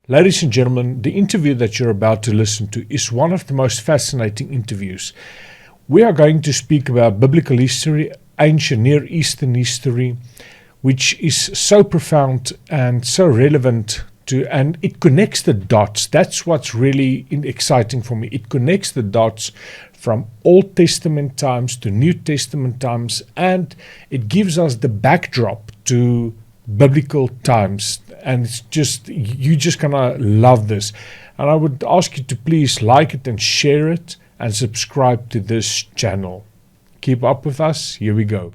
Ladies and gentlemen, the interview that you're about to listen to is one of the most fascinating interviews. We are going to speak about biblical history, ancient Near Eastern history, which is so profound and so relevant to, and it connects the dots. That's what's really exciting for me. It connects the dots from Old Testament times to New Testament times, and it gives us the backdrop to biblical times. And it's just, you just gonna love this. And I would ask you to please like it and share it and subscribe to this channel. Keep up with us. Here we go.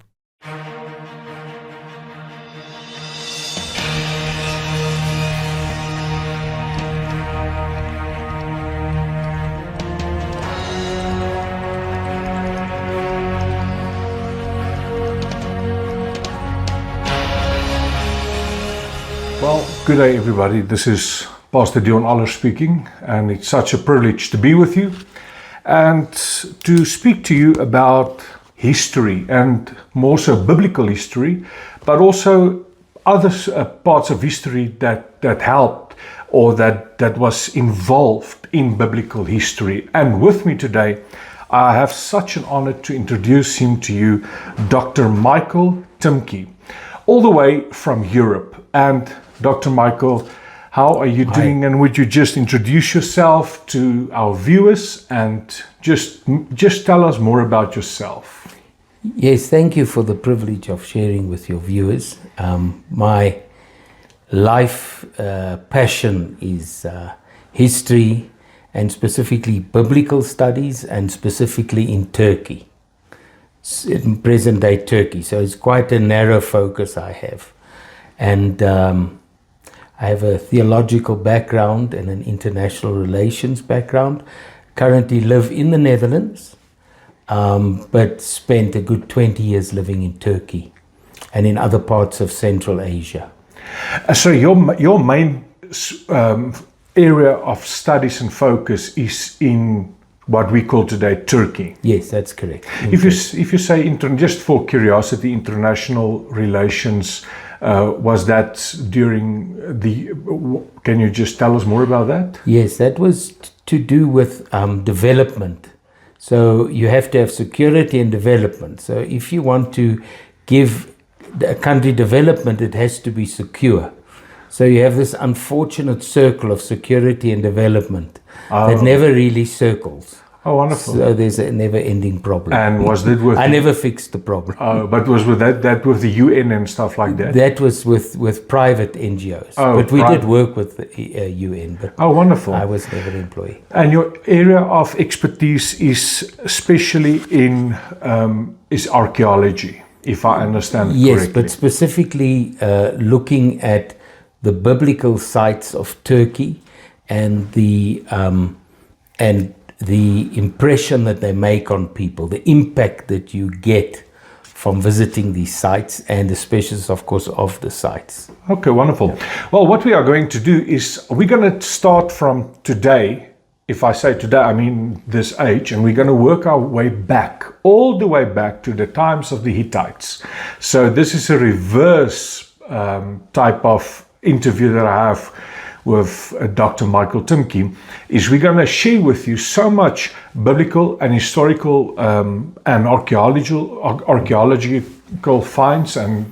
Well, good day everybody. This is Pastor Dion Aller speaking, and it's such a privilege to be with you and to speak to you about history, and more so biblical history, but also other parts of history that helped or that was involved in biblical history. And with me today, I have such an honor to introduce him to you, Dr. Michael Timke, all the way from Europe. And Dr. Michael, how are you doing? And would you just introduce yourself to our viewers and just tell us more about yourself? Yes, thank you for the privilege of sharing with your viewers. My life passion is history, and specifically biblical studies, and specifically in Turkey, in present-day Turkey. So it's quite a narrow focus I have. And I have a theological background and an international relations background. Currently live in the Netherlands, but spent a good 20 years living in Turkey and in other parts of Central Asia. So your main area of studies and focus is in what we call today Turkey. Yes, that's correct. If you say, just for curiosity, international relations, was that during can you just tell us more about that? Yes, that was to do with development. So you have to have security and development. So if you want to give a country development, it has to be secure. So you have this unfortunate circle of security and development that never really circles. Oh, wonderful. So there's a never-ending problem. And was that with... I never fixed the problem. But was with that with the UN and stuff like that? That was with private NGOs. But we did work with the UN. But wonderful. I was never an employee. And your area of expertise is especially in is archaeology, if I understand correctly. Yes, but specifically looking at the biblical sites of Turkey and the impression that they make on people, the impact that you get from visiting these sites, and the specials, of course, of the sites. Okay, wonderful. Yeah. Well, what we are going to do is we're going to start from today. If I say today, I mean this age, and we're going to work our way back, all the way back to the times of the Hittites. So this is a reverse type of interview that I have with Dr. Michael Timke, is we're going to share with you so much biblical and historical and archaeological finds, and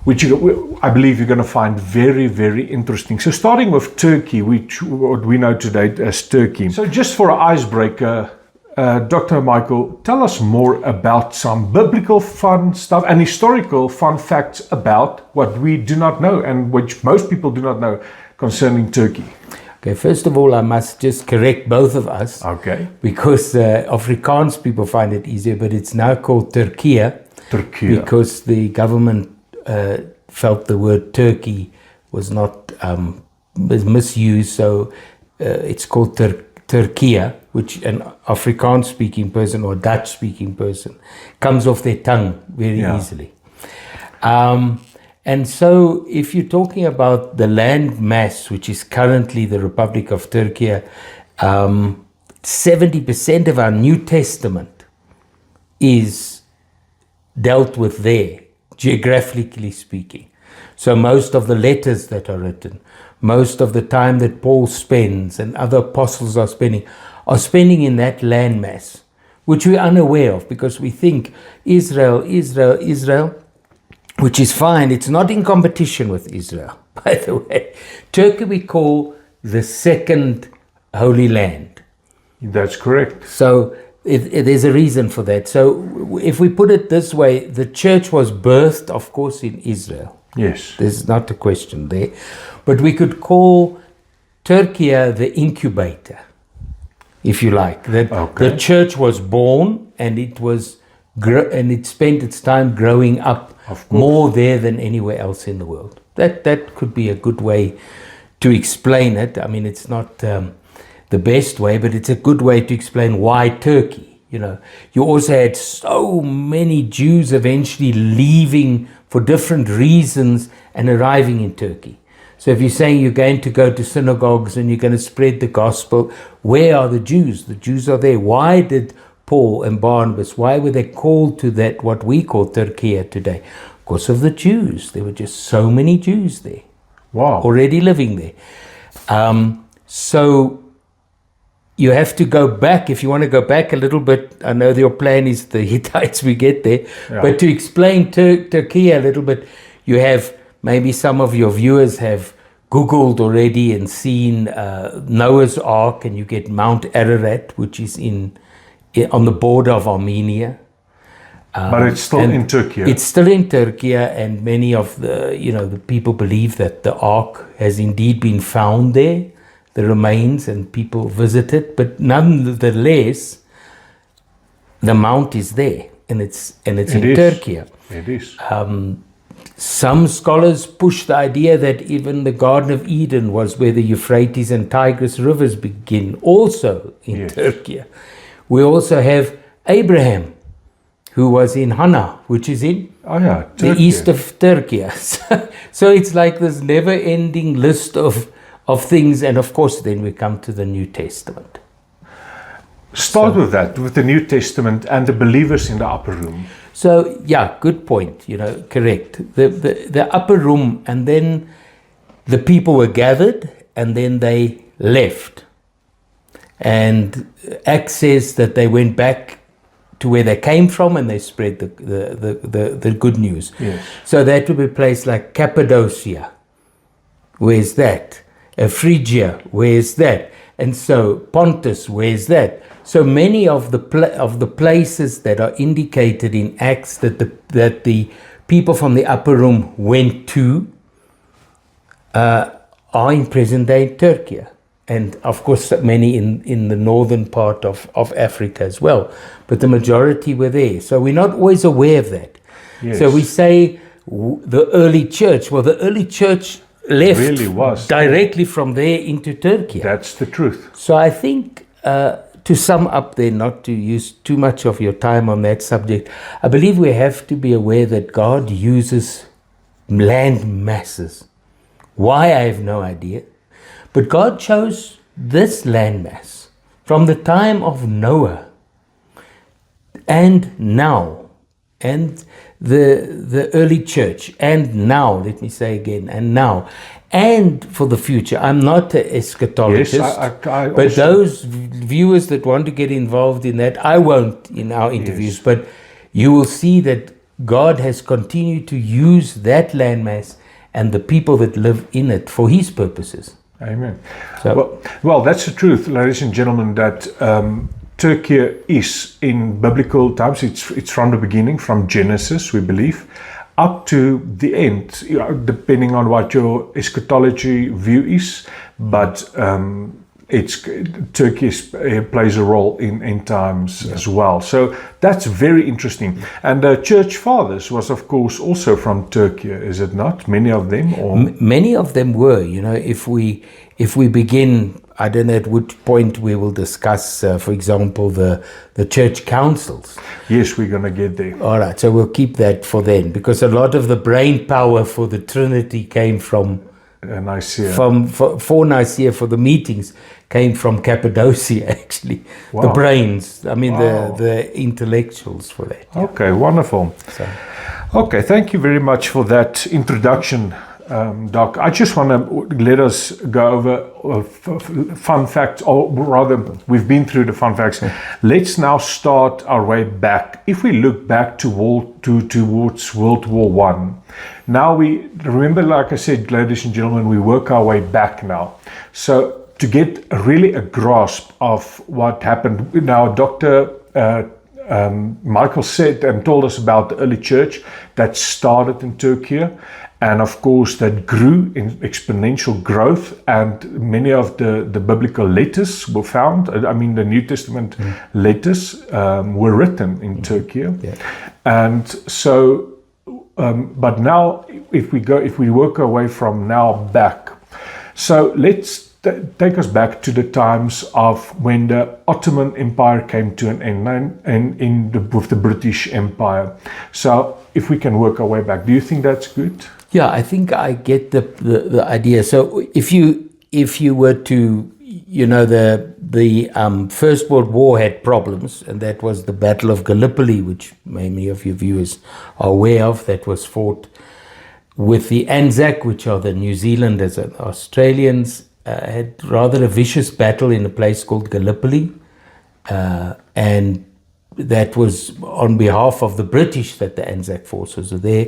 which I believe you're going to find very, very interesting. So starting with Turkey, what we know today as Turkey. So just for an icebreaker, Dr. Michael, tell us more about some biblical fun stuff and historical fun facts about what we do not know and which most people do not know concerning Turkey. Okay, first of all, I must just correct both of us. Okay. Because Afrikaans people find it easier, but it's now called Turkey. Because the government felt the word Turkey was not was misused, so it's called Turkey, which an Afrikaans-speaking person or Dutch-speaking person comes off their tongue very easily. And so if you're talking about the land mass, which is currently the Republic of Turkey, 70% of our New Testament is dealt with there, geographically speaking. So most of the letters that are written, most of the time that Paul spends and other apostles are spending in that landmass, which we're unaware of because we think Israel, Israel, Israel, which is fine. It's not in competition with Israel, by the way. Turkey we call the second Holy Land. That's correct. So there's a reason for that. So if we put it this way, the church was birthed, of course, in Israel. Yes. There's not a question there. But we could call Turkey the incubator, if you like. That Okay. the church was born and it was and it spent its time growing up Of course. more there than anywhere else in the world. That could be a good way to explain it. I mean, it's not the best way, but it's a good way to explain why Turkey. You know, you also had so many Jews eventually leaving for different reasons and arriving in Turkey. So if you're saying you're going to go to synagogues and you're going to spread the gospel, where are the Jews? The Jews are there. Why did Paul and Barnabas, why were they called to that, what we call Turkey today? Because of the Jews. There were just so many Jews there. Wow. Already living there. So you have to go back, if you want to go back a little bit, I know your plan is the Hittites, we get there, Yeah. but to explain Turkey a little bit, you have, maybe some of your viewers have Googled already and seen Noah's Ark, and you get Mount Ararat, which is on the border of Armenia. But it's still And in Turkey. It's still in Turkey, and many of the people believe that the ark has indeed been found there, the remains, and people visit it. But nonetheless, the mount is there, and it's in Turkey. It is. Some scholars push the idea that even the Garden of Eden was where the Euphrates and Tigris rivers begin, also in Yes. Turkey. We also have Abraham, who was in Hana, which is in Oh yeah, the Turkey. east of Turkey. So it's like this never-ending list of things, and of course then we come to the New Testament. Start with that, with the New Testament and the believers in the upper room. So yeah, good point. Correct. The upper room, and then the people were gathered, and then they left. And Acts says that they went back to where they came from, and they spread the good news. Yes. So that would be a place like Cappadocia. Where's that? Phrygia. Where's that? And so Pontus. Where's that? So many of the places that are indicated in Acts that the people from the upper room went to are in present-day Turkey. And of course, many in the northern part of Africa as well. But the majority were there. So we're not always aware of that. Yes. So we say the early church. Well, the early church left Really was. directly from there into Turkey. That's the truth. So I think, to sum up there, not to use too much of your time on that subject, I believe we have to be aware that God uses land masses. Why, I have no idea. But God chose this landmass from the time of Noah and now, and the early church, and now, let me say again, and now, and for the future. I'm not an eschatologist, Yes, I but also- those viewers that want to get involved in that, I won't in our interviews, but you will see that God has continued to use that landmass and the people that live in it for His purposes. Amen. So- Well, that's the truth, ladies and gentlemen, that Turkey is, in biblical times, it's from the beginning, from Genesis, we believe, up to the end, depending on what your eschatology view is. But Turkey plays a role in end times as well. So that's very interesting. And the church fathers was, of course, also from Turkey, is it not? Many of them, or Many of them were, if we begin, I don't know at which point we will discuss, for example, the church councils. yes, we're going to get there. All right, so we'll keep that for then, because a lot of the brain power for the Trinity came from Nicaea. for Nicaea, for the meetings, came from Cappadocia, actually. Wow. The brains, I mean, Wow. the intellectuals for that. Okay, wonderful. So, Okay, thank you very much for that introduction Doc, I just want to let us go over fun facts, or rather, we've been through the fun facts. Let's now start our way back. If we look back towards World War One, now we remember, like I said, ladies and gentlemen, we work our way back now. So to get really a grasp of what happened, now Dr. Michael said and told us about the early church that started in Turkey, and of course that grew in exponential growth, and many of the biblical letters were found. I mean, the New Testament letters were written in Turkey. And so but now if we work our way from now back, so let's take us back to the times of when the Ottoman Empire came to an end, and with the British Empire. So if we can work our way back, do you think that's good? Yeah, I think I get the idea. So if you were to, the First World War had problems, and that was the Battle of Gallipoli, which many of your viewers are aware of. That was fought with the Anzac, which are the New Zealanders and Australians. Had rather a vicious battle in a place called Gallipoli, and that was on behalf of the British that the Anzac forces were there,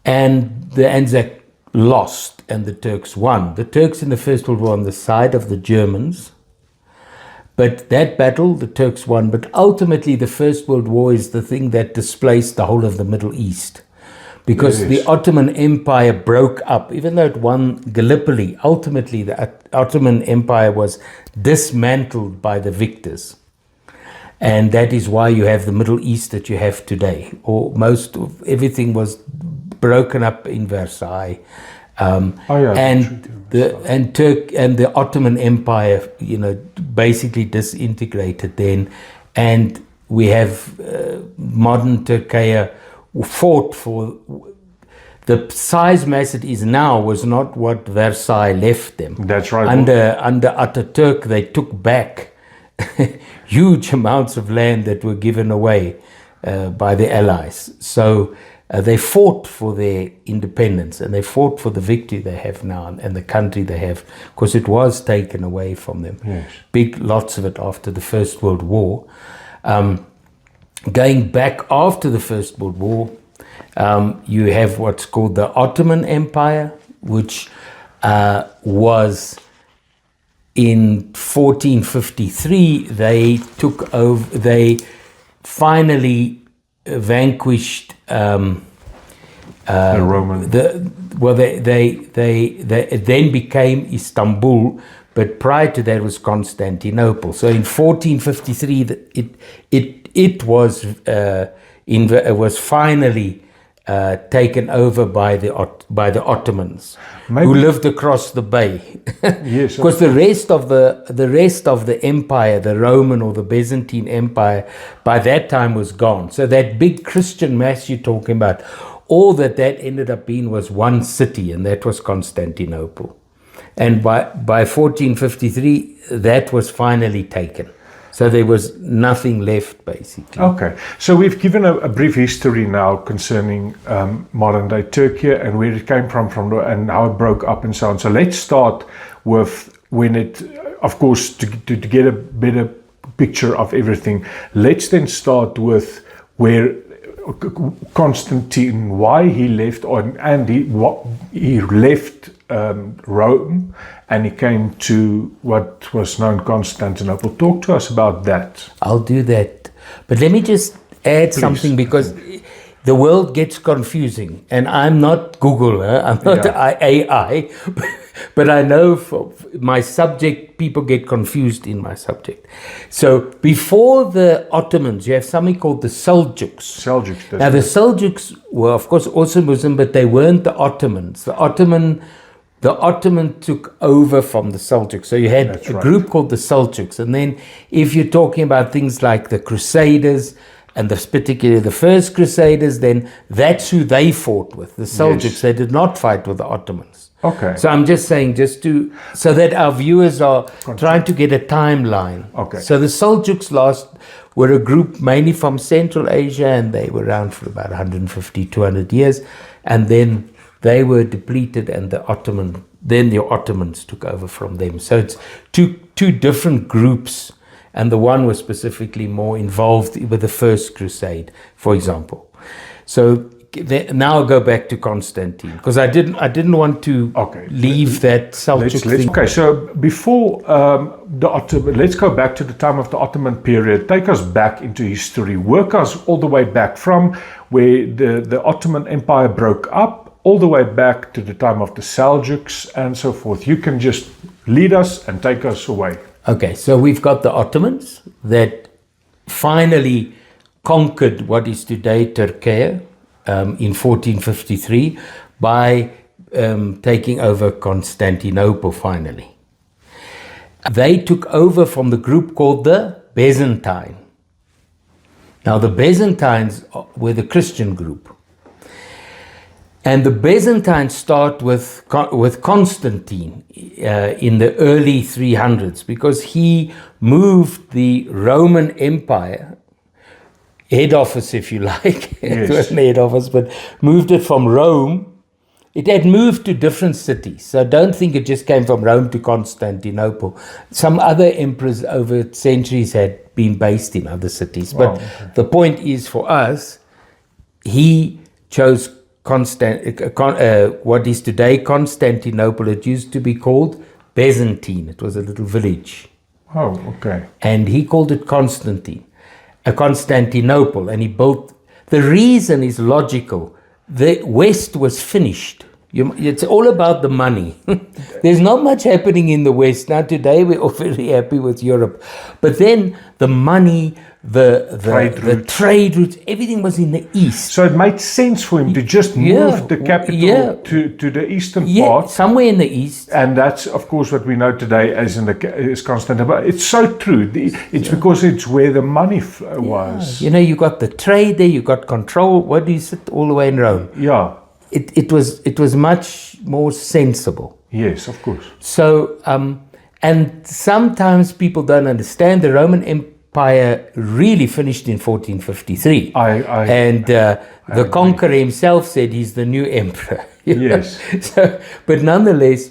and the Anzac lost and the Turks won. The Turks in the First World War on the side of the Germans, but that battle the Turks won. But ultimately the First World War is the thing that displaced the whole of the Middle East. Because the Ottoman Empire broke up, even though it won Gallipoli, ultimately the Ottoman Empire was dismantled by the victors. And that is why you have the Middle East that you have today. Or most of everything was broken up in Versailles. And the Ottoman Empire, basically disintegrated then. And we have modern Turkey fought for. The size mass it is now was not what Versailles left them. That's right. Under Ataturk, they took back huge amounts of land that were given away by the Allies. So they fought for their independence, and they fought for the victory they have now and the country they have, because it was taken away from them. Yes. Big lots of it after the First World War. Going back after the First World War, you have what's called the Ottoman Empire, which was in 1453. They took over. They finally vanquished the Roman. It then became Istanbul. But prior to that was Constantinople. So in 1453, it was finally taken over by the Ottomans, who lived across the bay. Yes, because the rest of the empire, the Roman or the Byzantine Empire, by that time was gone. So that big Christian mass you're talking about, all that ended up being was one city, and that was Constantinople. And by 1453, that was finally taken. So there was nothing left, basically. Okay. So we've given a brief history now concerning modern-day Turkey and where it came from and how it broke up and so on. So let's start with when it, of course, to get a better picture of everything, let's then start with where Constantine, why he left, he left Rome, and he came to what was known Constantinople. Talk to us about that. I'll do that. But let me just add something, because the world gets confusing. And I'm not Google, I'm not AI, but I know for my subject, people get confused in my subject. So before the Ottomans, you have something called the Seljuks. Now the Seljuks were, of course, also Muslim, but they weren't the Ottomans. The Ottoman took over from the Seljuks. So you had a group called the Seljuks. And then if you're talking about things like the Crusaders, and particularly the First Crusaders, then that's who they fought with, the Seljuks. Yes. They did not fight with the Ottomans. Okay. So I'm just saying, so that our viewers are trying to get a timeline. Okay. So the Seljuks were a group mainly from Central Asia, and they were around for about 150, 200 years. And then they were depleted, and the Ottomans took over from them. So it's two different groups, and the one was specifically more involved with the First Crusade, for example. So now I'll go back to Constantine, because I didn't want to leave that Seljuk thing. Okay, so before the Ottoman, let's go back to the time of the Ottoman period. Take us back into history. Work us all the way back from where the Ottoman Empire broke up, all the way back to the time of the Seljuks and so forth. You can just lead us and take us away. Okay, so we've got the Ottomans that finally conquered what is today Turkey in 1453 by taking over Constantinople finally. They took over from the group called the Byzantine. Now the Byzantines were the Christian group. And the Byzantines start with Constantine in the early 300s, because he moved the Roman Empire, head office if you like, Yes. It wasn't head office, but moved it from Rome. It had moved to different cities, so don't think it just came from Rome to Constantinople. Some other emperors over centuries had been based in other cities. But the point is, for us, he chose what is today Constantinople. It used to be called Byzantine. It was a little village. Oh, okay. And he called it Constantinople, and he built. The reason is logical. The West was finished. It's all about the money. There's not much happening in the West. Now today we're all very happy with Europe. But then the money, the trade routes, everything was in the East. So it made sense for him to just move the capital to the eastern part. Somewhere in the East. And that's, of course, what we know today as Constantinople. It's so true. It's because it's where the money was. You know, you got the trade there, you got control. What do you sit all the way in Rome? Yeah. It was much more sensible. Yes, of course. So, and sometimes people don't understand the Roman Empire really finished in 1453. The conqueror himself said he's the new emperor. Yes. But nonetheless,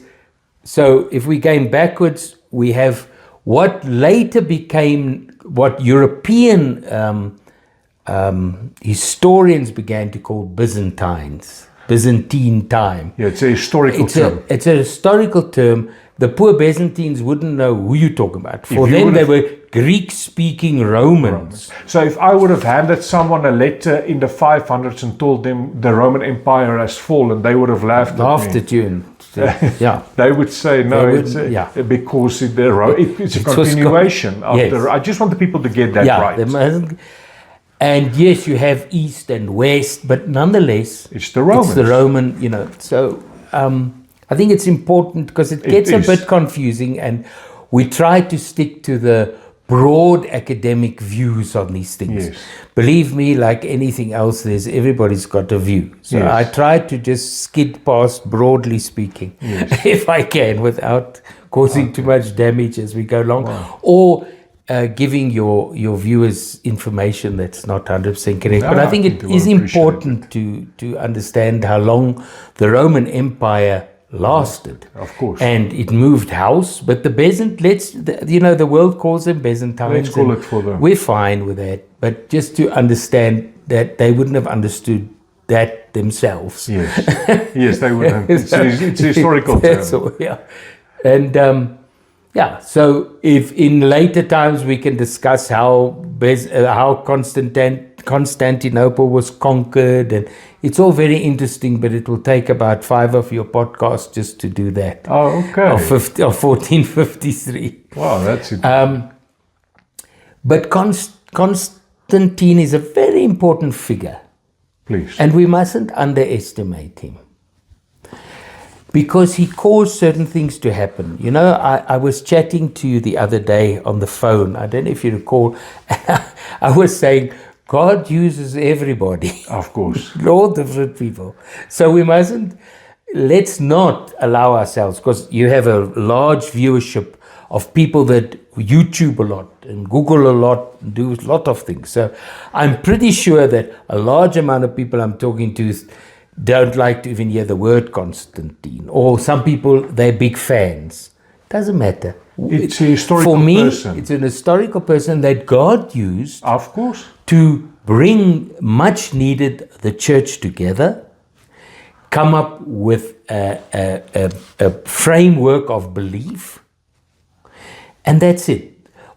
so if we came backwards, we have what later became what European historians began to call Byzantine time. Yeah, it's a historical term. It's a historical term. The poor Byzantines wouldn't know who you're talking about. For them, they were Greek-speaking Romans. So if I would have handed someone a letter in the 500s and told them the Roman Empire has fallen, they would have laughed at you. And yeah. They would say, no, because it's a continuation of I just want the people to get that right. And yes, you have East and West, but nonetheless, it's the Romans. It's the Roman, So I think it's important because it gets a bit confusing, and we try to stick to the broad academic views on these things. Yes. Believe me, like anything else, everybody's got a view. So I try to just skid past, broadly speaking, if I can, without causing too much damage as we go along, or giving your viewers information that's not 100% correct. But I think it is important to understand how long the Roman Empire lasted. Of course. And it moved house, but the the world calls them Byzantines. Let's call it for them. We're fine with that. But just to understand that they wouldn't have understood that themselves. Yes. Yes, they wouldn't. It's a historical term. So, and so if in later times we can discuss how Constantinople was conquered, and it's all very interesting, but it will take about 5 of your podcasts just to do that. Oh, okay. Of 1453. Wow, that's it. But Constantine is a very important figure. Please. And we mustn't underestimate him, because he caused certain things to happen. I was chatting to you the other day on the phone. I don't know if you recall. I was saying, God uses everybody. Of course. All different people. So let's not allow ourselves, because you have a large viewership of people that YouTube a lot and Google a lot, and do a lot of things. So I'm pretty sure that a large amount of people I'm talking to don't like to even hear the word Constantine, or some people, they're big fans. Doesn't matter. It's a historical For me, person. it's an historical person that God used Of course. to bring much needed the church together, come up with a framework of belief, and that's it.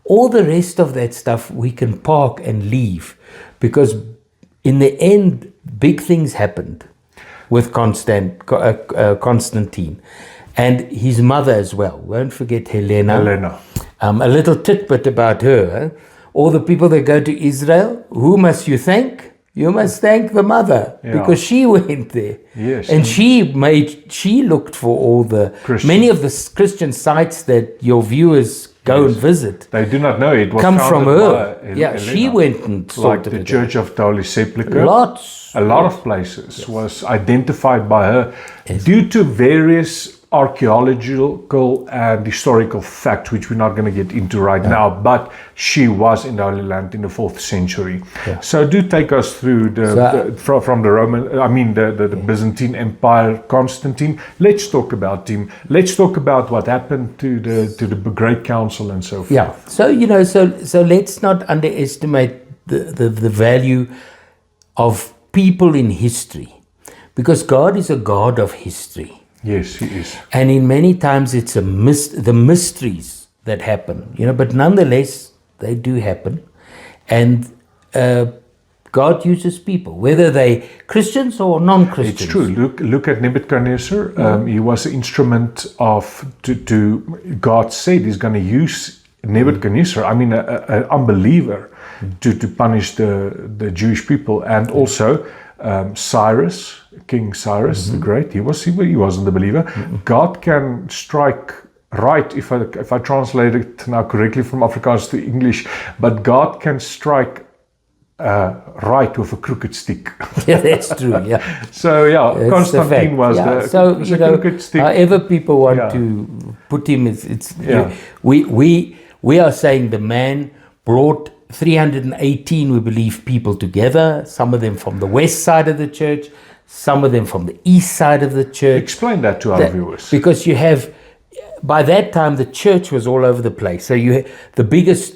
All the rest of that stuff we can park and leave, because in the end, big things happened with Constantine and his mother as well. Won't forget Helena. A little tidbit about her. All the people that go to Israel, who must you thank? You must thank the mother, because she went there. Yes. And she looked for all the, many of the Christian sites that your viewers go and visit. They do not know it was come from founded her. by Yeah, Helena. she went and Like sorted the it Church of the Holy Sepulchre. Lots. A lot of places was identified by her due to various archaeological and historical facts, which we're not going to get into right now, but she was in the Holy Land in the 4th century. So do take us through from the Roman, the Byzantine Empire, Constantine. Let's talk about him. Let's talk about what happened to the Great Council and so forth. Yeah. So so let's not underestimate the value of people in history, because God is a God of history. Yes, he is. And in many times it's the mysteries that happen, but nonetheless they do happen. And God uses people, whether they Christians or non-Christians. It's true. Look at Nebuchadnezzar. He was an instrument to God said he's going to use Nebuchadnezzar, an unbeliever, to punish the Jewish people. And also Cyrus, King Cyrus the Great, he wasn't a believer. God can strike right, if I translate it now correctly from Afrikaans to English, but God can strike right with a crooked stick. Yeah, that's true. Yeah. So that's Constantine was the crooked stick. However people want to put him, we are saying the man brought 318, we believe, people together. Some of them from the west side of the church, some of them from the east side of the church. Explain that to our viewers. Because by that time, the church was all over the place. So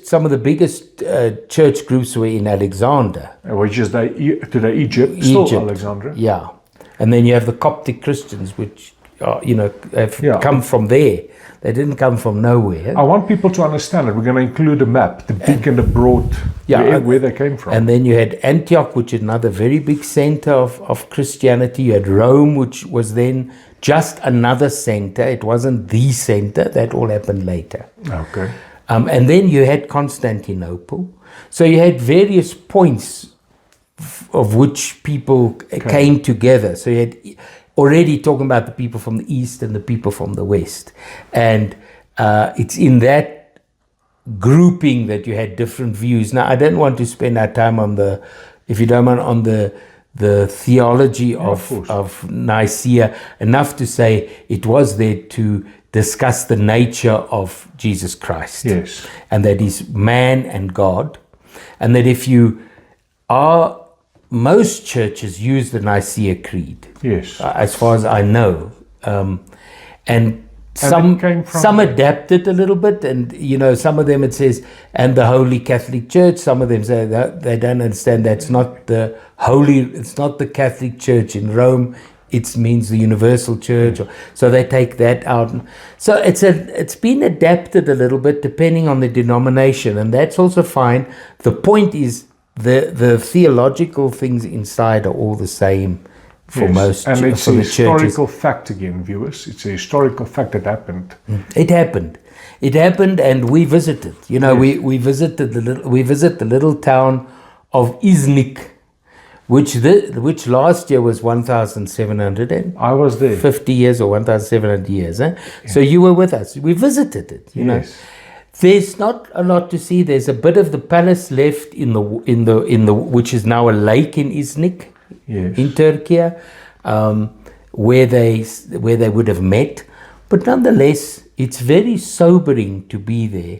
some of the biggest church groups were in Alexander, which is today Egypt, still Alexandria. Yeah, and then you have the Coptic Christians, which have come from there. They didn't come from nowhere. I want people to understand that we're going to include a map, the big and the broad, where they came from. And then you had Antioch, which is another very big center of Christianity. You had Rome, which was then just another center. It wasn't the center. That all happened later. Okay. And then you had Constantinople. So you had various points of which people came together. So you had already talking about the people from the east and the people from the west. And it's in that grouping that you had different views. Now, I don't want to spend our time on the theology of Nicaea, enough to say it was there to discuss the nature of Jesus Christ. Yes. And that he's man and God. And that most churches use the Nicaea Creed. Yes. As far as I know. And some adapted a little bit, and some of them it says, and the Holy Catholic Church. Some of them say that they don't understand that's not it's not the Catholic Church in Rome. It means the Universal Church. So they take that out. So it's been adapted a little bit depending on the denomination, and that's also fine. The point is the theological things inside are all the same. For most, and it's for a the historical churches. fact again, viewers. It's a historical fact that happened. It happened, and we visited. We visit the little town of Iznik, which last year was 1,700. I was there. 50 years or 1,700 years. Yeah. So you were with us. We visited it. You know. There's not a lot to see. There's a bit of the palace left in the which is now a lake in Iznik. Yes. In Turkey, where they would have met, but nonetheless, it's very sobering to be there,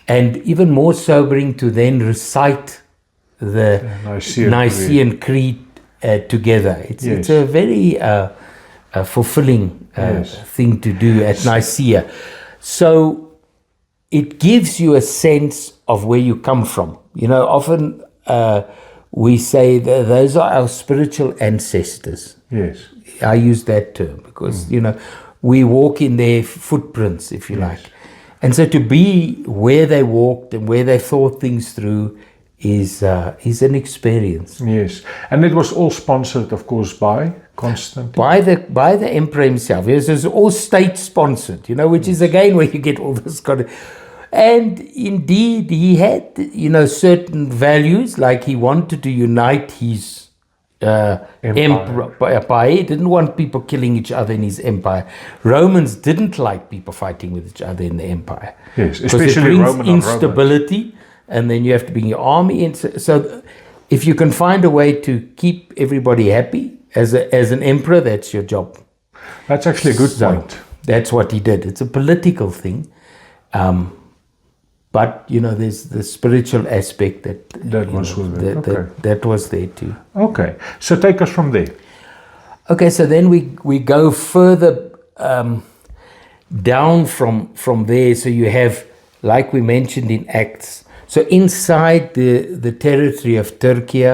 and even more sobering to then recite the Nicene Creed together. It's a very fulfilling thing to do at Nicaea. So it gives you a sense of where you come from. You know, often we say that those are our spiritual ancestors. Yes. I use that term because, you know, we walk in their footprints, if you like. And so to be where they walked and where they thought things through is an experience. Yes. And it was all sponsored, of course, by Constantine. By the emperor himself. Yes, it's all state sponsored, you know, which is again where you get all this kind of... And indeed, he had, you know, certain values, like he wanted to unite his empire. He didn't want people killing each other in his empire. Romans didn't like people fighting with each other in the empire. Yes, especially because it brings Roman instability, and then you have to bring your army in. So if you can find a way to keep everybody happy as an emperor, that's your job. That's actually a good point. That's what he did. It's a political thing. But, you know, there's the spiritual aspect that was with it. That was there too. Okay. So take us from there. Okay, so then we go further down from there. So you have, like we mentioned in Acts, so inside the territory of Turkey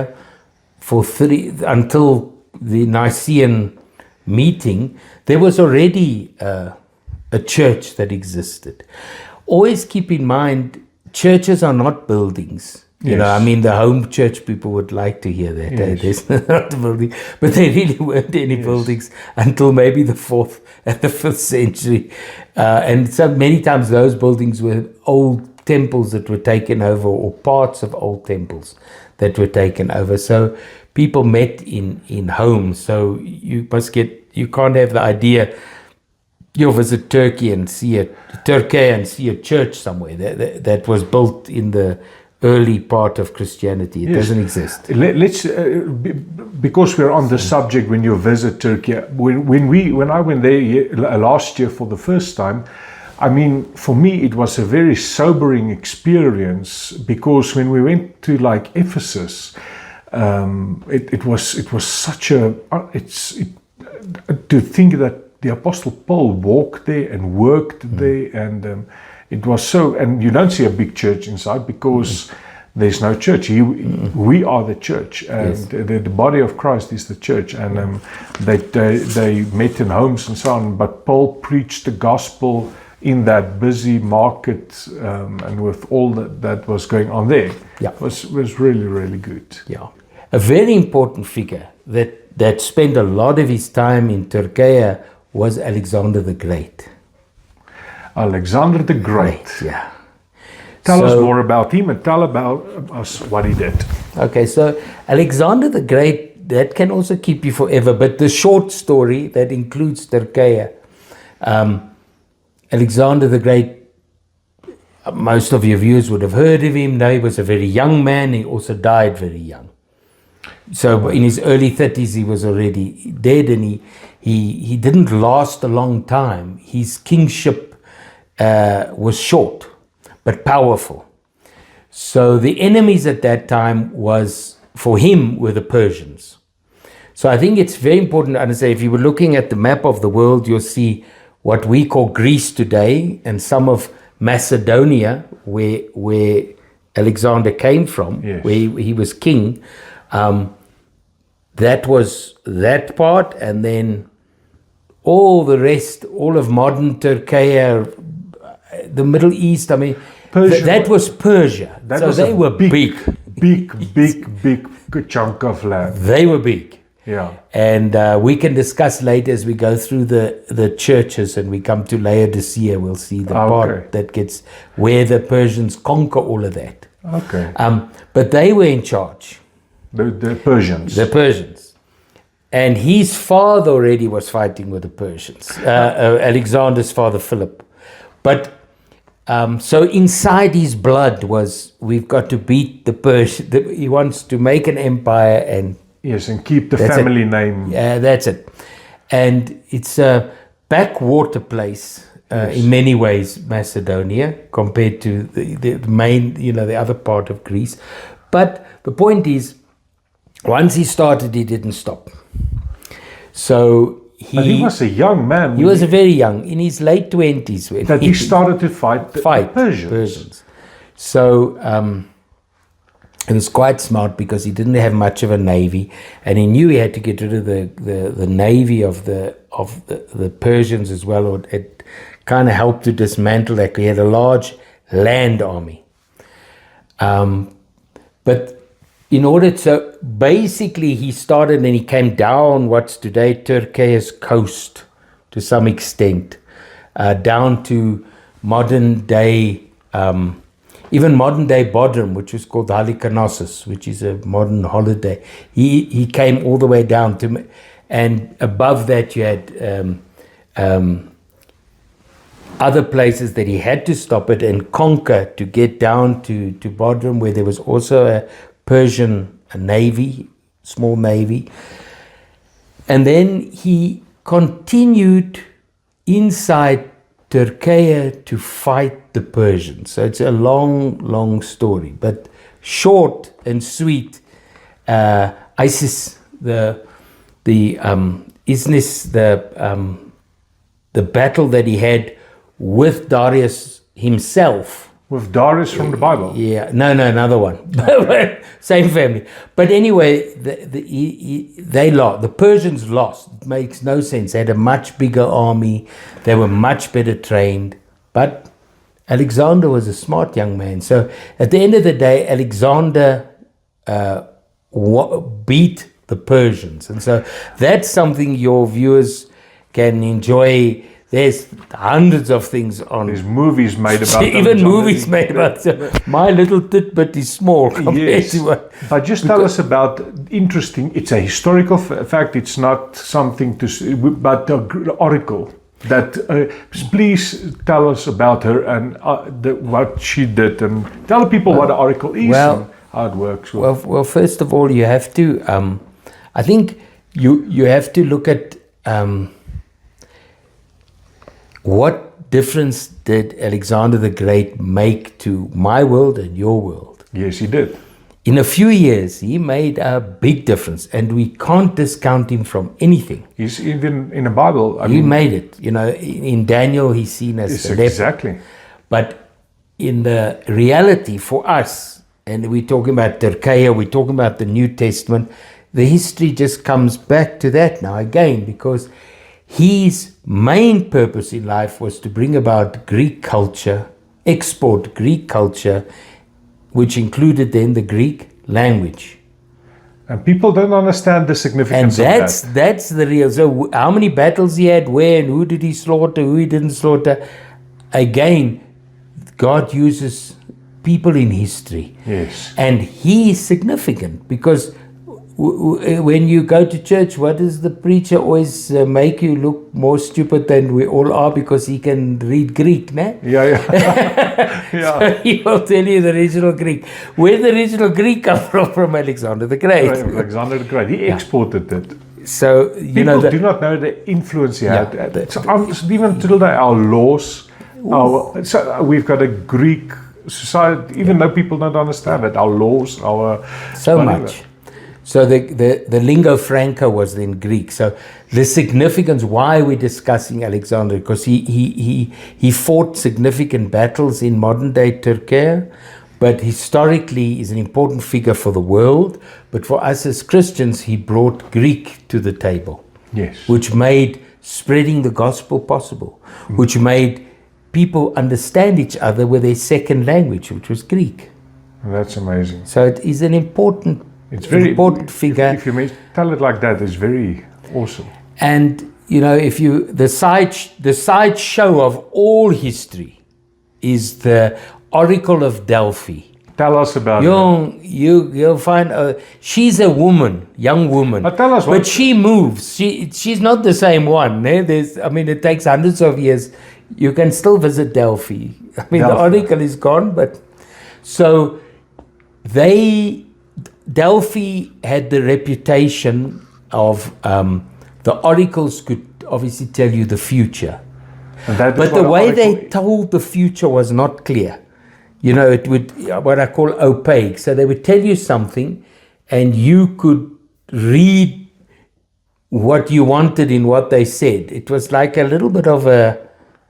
until the Nicene meeting, there was already a church that existed. Always keep in mind, churches are not buildings. You know, I mean, the home church people would like to hear that. There's not a building, but there really weren't any buildings until maybe the 4th and the 5th century. And so many times those buildings were old temples that were taken over, or parts of old temples that were taken over. So people met in homes. So you can't have the idea you'll visit Turkey and see a church somewhere that was built in the early part of Christianity. It doesn't exist. Let's because we're on the subject. When you visit Turkey, when I went there last year for the first time, I mean, for me it was a very sobering experience, because when we went to like Ephesus, it was such a to think that the Apostle Paul walked there and worked there, and it was so. And you don't see a big church inside because there's no church. We are the church, and the body of Christ is the church. And they met in homes and so on. But Paul preached the gospel in that busy market, and with all that was going on there. It was really, really good. Yeah, a very important figure that spent a lot of his time in Turkey was Alexander the Great. Alexander the Great. Yeah. Tell us more about him, and tell about us what he did. Okay, so Alexander the Great, that can also keep you forever, but the short story that includes Turkey, Alexander the Great, most of your viewers would have heard of him. Now, he was a very young man. He also died very young. So in his early 30s, he was already dead, and he didn't last a long time. His kingship was short, but powerful. So the enemies at that time for him were the Persians. So I think it's very important to understand, if you were looking at the map of the world, you'll see what we call Greece today, and some of Macedonia, where Alexander came from, where he was king. That was that part, and then all the rest, all of modern Turkey, the Middle East, I mean, that was Persia. They were big chunk of land. They were big. Yeah. And we can discuss later as we go through the churches, and we come to Laodicea, we'll see the part that gets where the Persians conquer all of that. Okay. But they were in charge. The Persians. The Persians. And his father already was fighting with the Persians. Alexander's father, Philip. But so inside his blood was, we've got to beat the Persians. He wants to make an empire and... Yes, and keep the family name. Yeah, that's it. And it's a backwater place in many ways, Macedonia, compared to the main, the other part of Greece. But the point is, once he started, he didn't stop. So But he was a young man. he was very young, in his late 20s, when that he started to fight the Persians. So it was quite smart, because he didn't have much of a navy, and he knew he had to get rid of the navy of the Persians as well. Or it kind of helped to dismantle that. He had a large land army. But in order to, basically he started and he came down what's today Turkey's coast to some extent, down to modern day, even modern day Bodrum, which was called Halikarnassus, which is a modern holiday. He came all the way down to, and above that you had other places that he had to stop at and conquer to get down to Bodrum, where there was also a Persian navy, small navy. And then he continued inside Turkey to fight the Persians. So it's a long, long story, but short and sweet. ISIS, the battle that he had with Darius himself. With Darius from the Bible? Yeah, no, another one. Same family. But anyway, they lost. The Persians lost. It makes no sense. They had a much bigger army. They were much better trained. But Alexander was a smart young man. So at the end of the day, Alexander beat the Persians. And so that's something your viewers can enjoy. There's hundreds of things on. There's movies made about them. Even movies made about them. My little tidbit is small compared to what. But just tell us about interesting. It's a historical fact. It's not something to, but the oracle. That please tell us about her and what she did, and tell people what the oracle is and how it works. Well, first of all, you have to. I think you have to look at. What difference did Alexander the Great make to my world and your world? Yes, he did. In a few years, he made a big difference, and we can't discount him from anything. He's even in the Bible. He made it. You know, in Daniel, he's seen as the leper. Exactly. But in the reality for us, and we're talking about Turkey, we're talking about the New Testament, the history just comes back to that now again, because his main purpose in life was to bring about Greek culture, export Greek culture, which included then the Greek language. And people don't understand the significance of that. And that's the real. So how many battles he had, where and who did he slaughter, who he didn't slaughter. Again, God uses people in history. Yes. And he is significant, because when you go to church, what does the preacher always make you look more stupid than we all are, because he can read Greek, ne? Yeah. So he will tell you the original Greek. Where did the original Greek come from? From Alexander the Great. Alexander the Great. He exported it. So people do not know the influence he had. Even today, our laws. So we've got a Greek society. Even though people don't understand it, our laws, so much. So the lingua franca was in Greek. So the significance, why we're discussing Alexander, because he fought significant battles in modern day Turkey, but historically is an important figure for the world. But for us as Christians, he brought Greek to the table. Yes. Which made spreading the gospel possible, which made people understand each other with their second language, which was Greek. That's amazing. So it is an important figure. If you may tell it like that, it's very awesome. And the side show of all history is the Oracle of Delphi. Tell us about it. You'll find she's a woman, young woman. But tell us but she moves. She's not the same one. It takes hundreds of years. You can still visit Delphi. The oracle is gone, but so Delphi had the reputation of the oracles could obviously tell you the future, but the way they told the future was not clear. It would what I call opaque. So they would tell you something, and you could read what you wanted in what they said. It was like a little bit of a,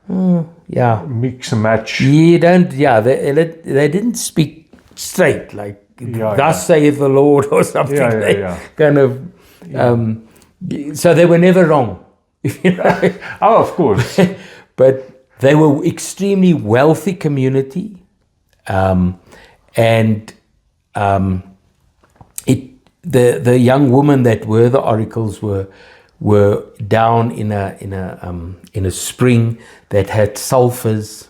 Mix and match. you don't, they didn't speak straight, like, thus saith the Lord or something. They kind of, so they were never wrong. You know? Oh, of course. But they were extremely wealthy community, and the young women that were the oracles were down in a spring that had sulfurs,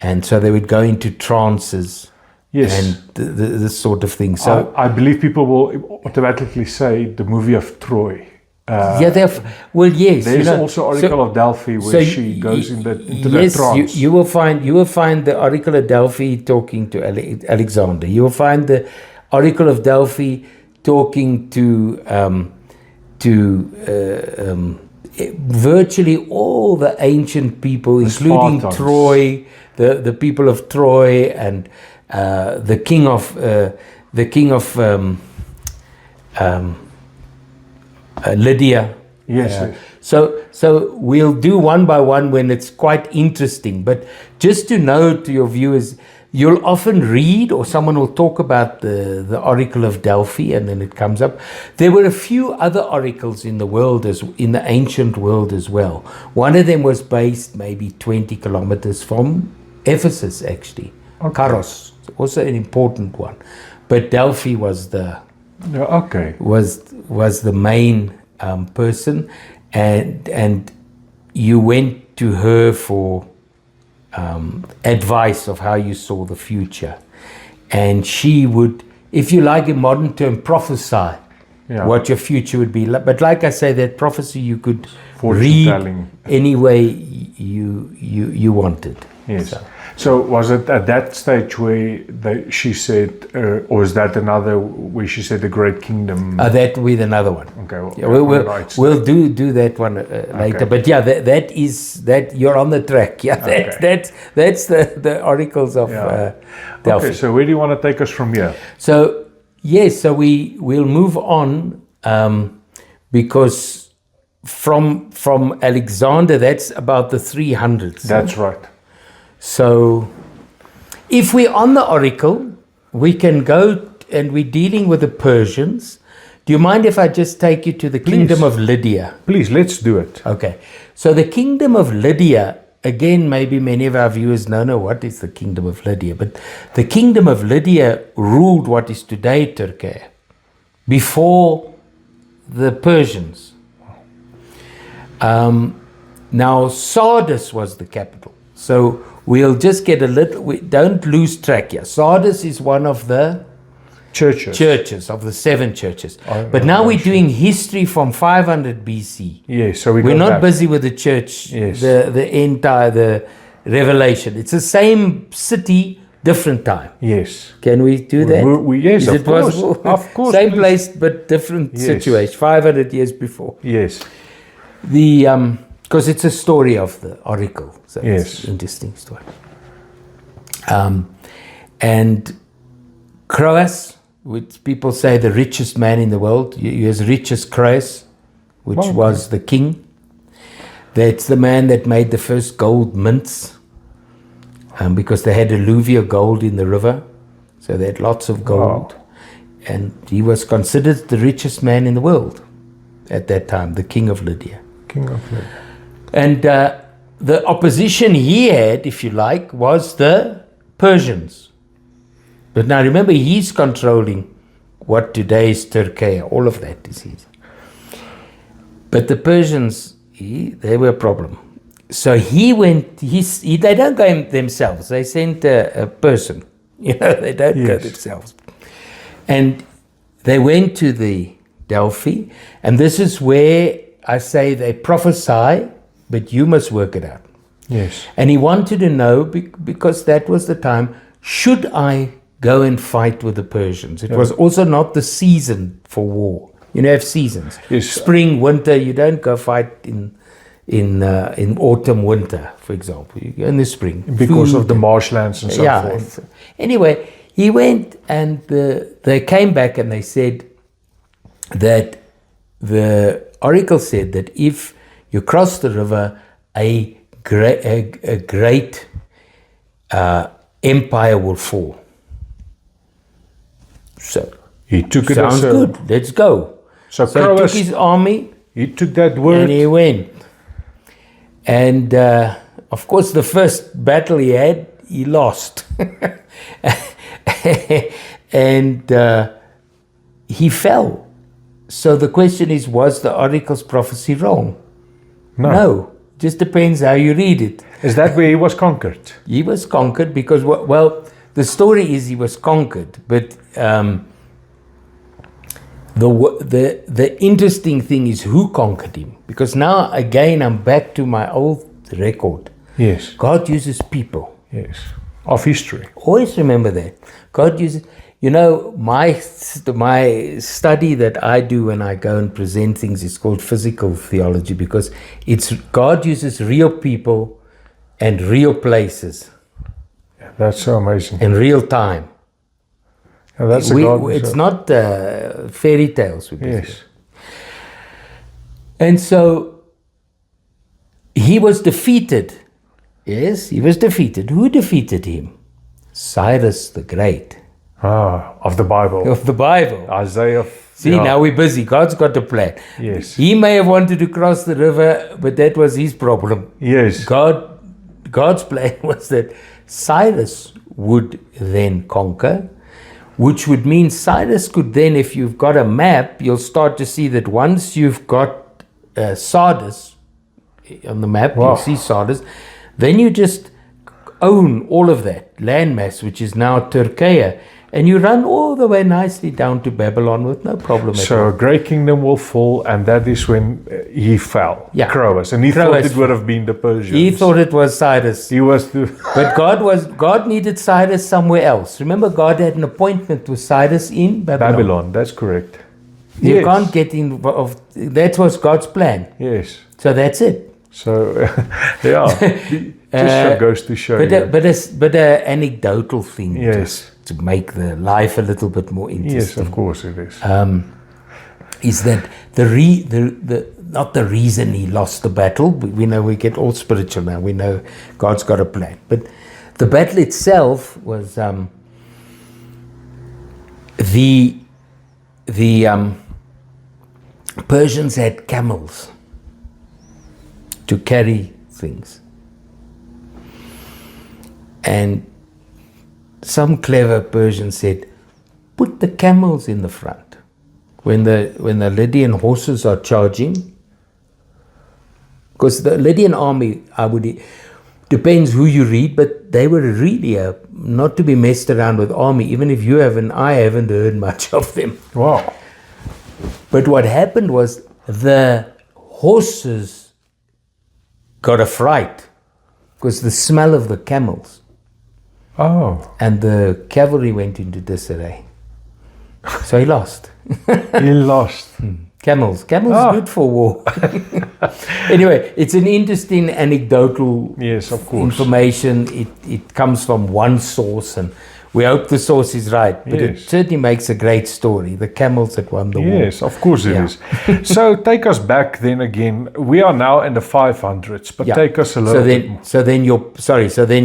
and so they would go into trances. Yes. And this sort of thing. So I believe people will automatically say the movie of Troy. yes. There's also Oracle of Delphi where she goes into the trance. You will find the Oracle of Delphi talking to Alexander. You will find the Oracle of Delphi talking to virtually all the ancient people, including Spartans. Troy, the people of Troy, and the king of Lydia. Yes. So we'll do one by one when it's quite interesting. But just to know to your viewers, you'll often read or someone will talk about the Oracle of Delphi, and then it comes up. There were a few other oracles in the world, in the ancient world as well. One of them was based maybe 20 kilometers from Ephesus, actually. Okay. Karos, also an important one. But Delphi was the was the main person, and you went to her for advice of how you saw the future, and she would, if you like, in modern term, prophesy what your future would be. But like I say, that prophecy you could read any way you wanted. Yes. So was it at that stage where she said, or is that another where she said the great kingdom? That with another one. Okay. We'll do that one later. But that is you're on the track. Yeah. That's the oracles of Delphi. Okay. So where do you want to take us from here? So yes. So we'll move on because from Alexander, that's about the 300s. That's right. So if we're on the oracle, we can go, and we're dealing with the Persians. Do you mind if I just take you to the kingdom of Lydia? Please, let's do it. Okay. So the kingdom of Lydia, again, maybe many of our viewers don't know what is the kingdom of Lydia, but the kingdom of Lydia ruled what is today Turkey before the Persians. Now Sardis was the capital. So we'll just get don't lose track here. Sardis is one of the churches of the 7 churches. But now we're doing history from 500 BC. Yes, so we're not busy with the church, the Revelation. It's the same city, different time. Yes. Can we do that? Yes, is it possible? Of course. Same place, but different situation, 500 years before. Yes. Because it's a story of the oracle. So it's an interesting story. And Croesus, which people say the richest man in the world, he was rich as Croesus, which was the king. That's the man that made the first gold mints, because they had alluvial gold in the river. So they had lots of gold. Wow. And he was considered the richest man in the world at that time, the king of Lydia. And the opposition he had, if you like, was the Persians. But now remember, he's controlling what today is Turkey. All of that is his. But the Persians, they were a problem. So he went, they don't go themselves. They sent a person. They don't go themselves. And they went to the Delphi. And this is where I say they prophesy, but you must work it out. Yes. And he wanted to know, because that was the time, should I go and fight with the Persians? It was also not the season for war. You have seasons. Yes. Spring, winter, you don't go fight in autumn, winter, for example. You go in the spring. Because of the marshlands and so forth. Anyway, He went, and they came back and they said that the oracle said that if you cross the river, a great empire will fall. So He took it sounds as a, good. Let's go. So So he Crowes, took his army he took that word. and he went. And of course, the first battle he had, he lost. And he fell. So the question is, was the oracle's prophecy wrong? No. Just depends how you read it. Is that where he was conquered? He was conquered because, well, the story is he was conquered, but the interesting thing is who conquered him. Because now, again, I'm back to my old record. Yes. God uses people. Yes. Of history. Always remember that. God uses, my study that I do when I go and present things is called physical theology, because it's God uses real people and real places That's so amazing. in real time. And that's a God. It's not fairy tales. Yes. And so he was defeated. Yes, he was defeated. Who defeated him? Cyrus the Great Of the Bible. of the Bible. Isaiah. See, now we're busy. God's got a plan. Yes. He may have wanted to cross the river, but that was his problem. Yes. God's plan was that Cyrus would then conquer, which would mean Cyrus could then, if you've got a map, you'll start to see that once you've got Sardis on the map, Wow. you see Sardis, then you just own all of that landmass, which is now Turkey, and you run all the way nicely down to Babylon with no problem at So all. a great kingdom will fall, and that is when he fell. Yeah. Crowes. And he Crowes. thought it would have been the Persians. He thought it was Cyrus. He was the... But God needed Cyrus somewhere else. Remember, God had an appointment with Cyrus in Babylon. Babylon, that's correct. You Yes. can't get involved. That was God's plan. Yes. So that's it. So, yeah. Just goes to show you. But a anecdotal thing, Yes. just to make the life a little bit more Yes, interesting. of course it is. Is that not the reason he lost the battle? We know, we get all spiritual now. We know God's got a plan. But the battle itself was the Persians had camels to carry things, and some clever Persian said, "Put the camels in the front when the Lydian horses are charging." Because the Lydian army, depends who you read, but they were really not to be messed around with army. Even if you haven't, I haven't heard much of them. Wow. But what happened was the horses got a fright because the smell of the camels, Oh. and the cavalry went into disarray. So he lost. He lost. Camels Ah. good for war. Anyway, it's an interesting anecdotal Yes, of course. information. It comes from one source, and we hope the source is right. But it Yes. certainly makes a great story. The camels that won the war. Yes, of course it Yeah. is. So take us back then again. We are now in the 500s, but Yeah. take us a little bit more. So then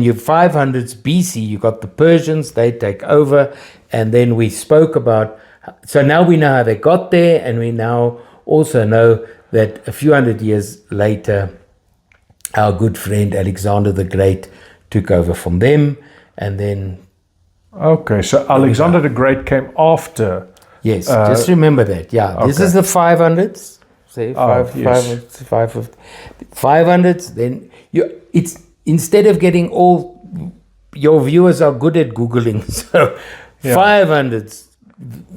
your 500s BC, you got the Persians, they take over, and then we spoke about. So now we know how they got there, and we now also know that a few hundred years later, our good friend Alexander the Great took over from them, and then Okay, so Alexander the Great came after. yes, just remember that. Yeah, this okay. is the 500s. Say yes. 500s. Then it's instead of getting all your viewers are good at googling, so Yeah. 500s.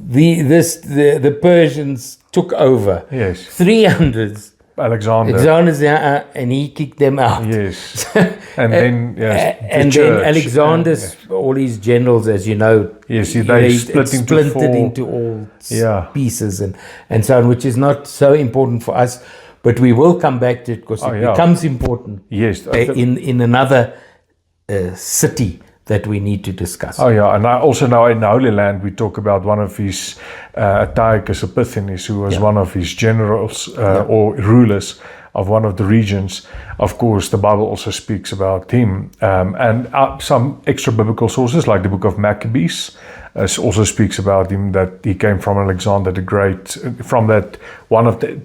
The Persians took over. Yes, 300s. Alexander. Alexander's and he kicked them out. Yes, and then yes, the And church. then Alexander's, all his generals, as you know, Yes, you they know, split into splintered four. into all Yeah. pieces and so on, which is not so important for us, but we will come back to it because it yeah. becomes important Yes, in another city that we need to discuss. Oh yeah, and I also know in the Holy Land we talk about one of his Antiochus Epiphanes, who was one of his generals or rulers of one of the regions. Of course, the Bible also speaks about him, and some extra biblical sources like the book of Maccabees also speaks about him, that he came from Alexander the Great, from that one of the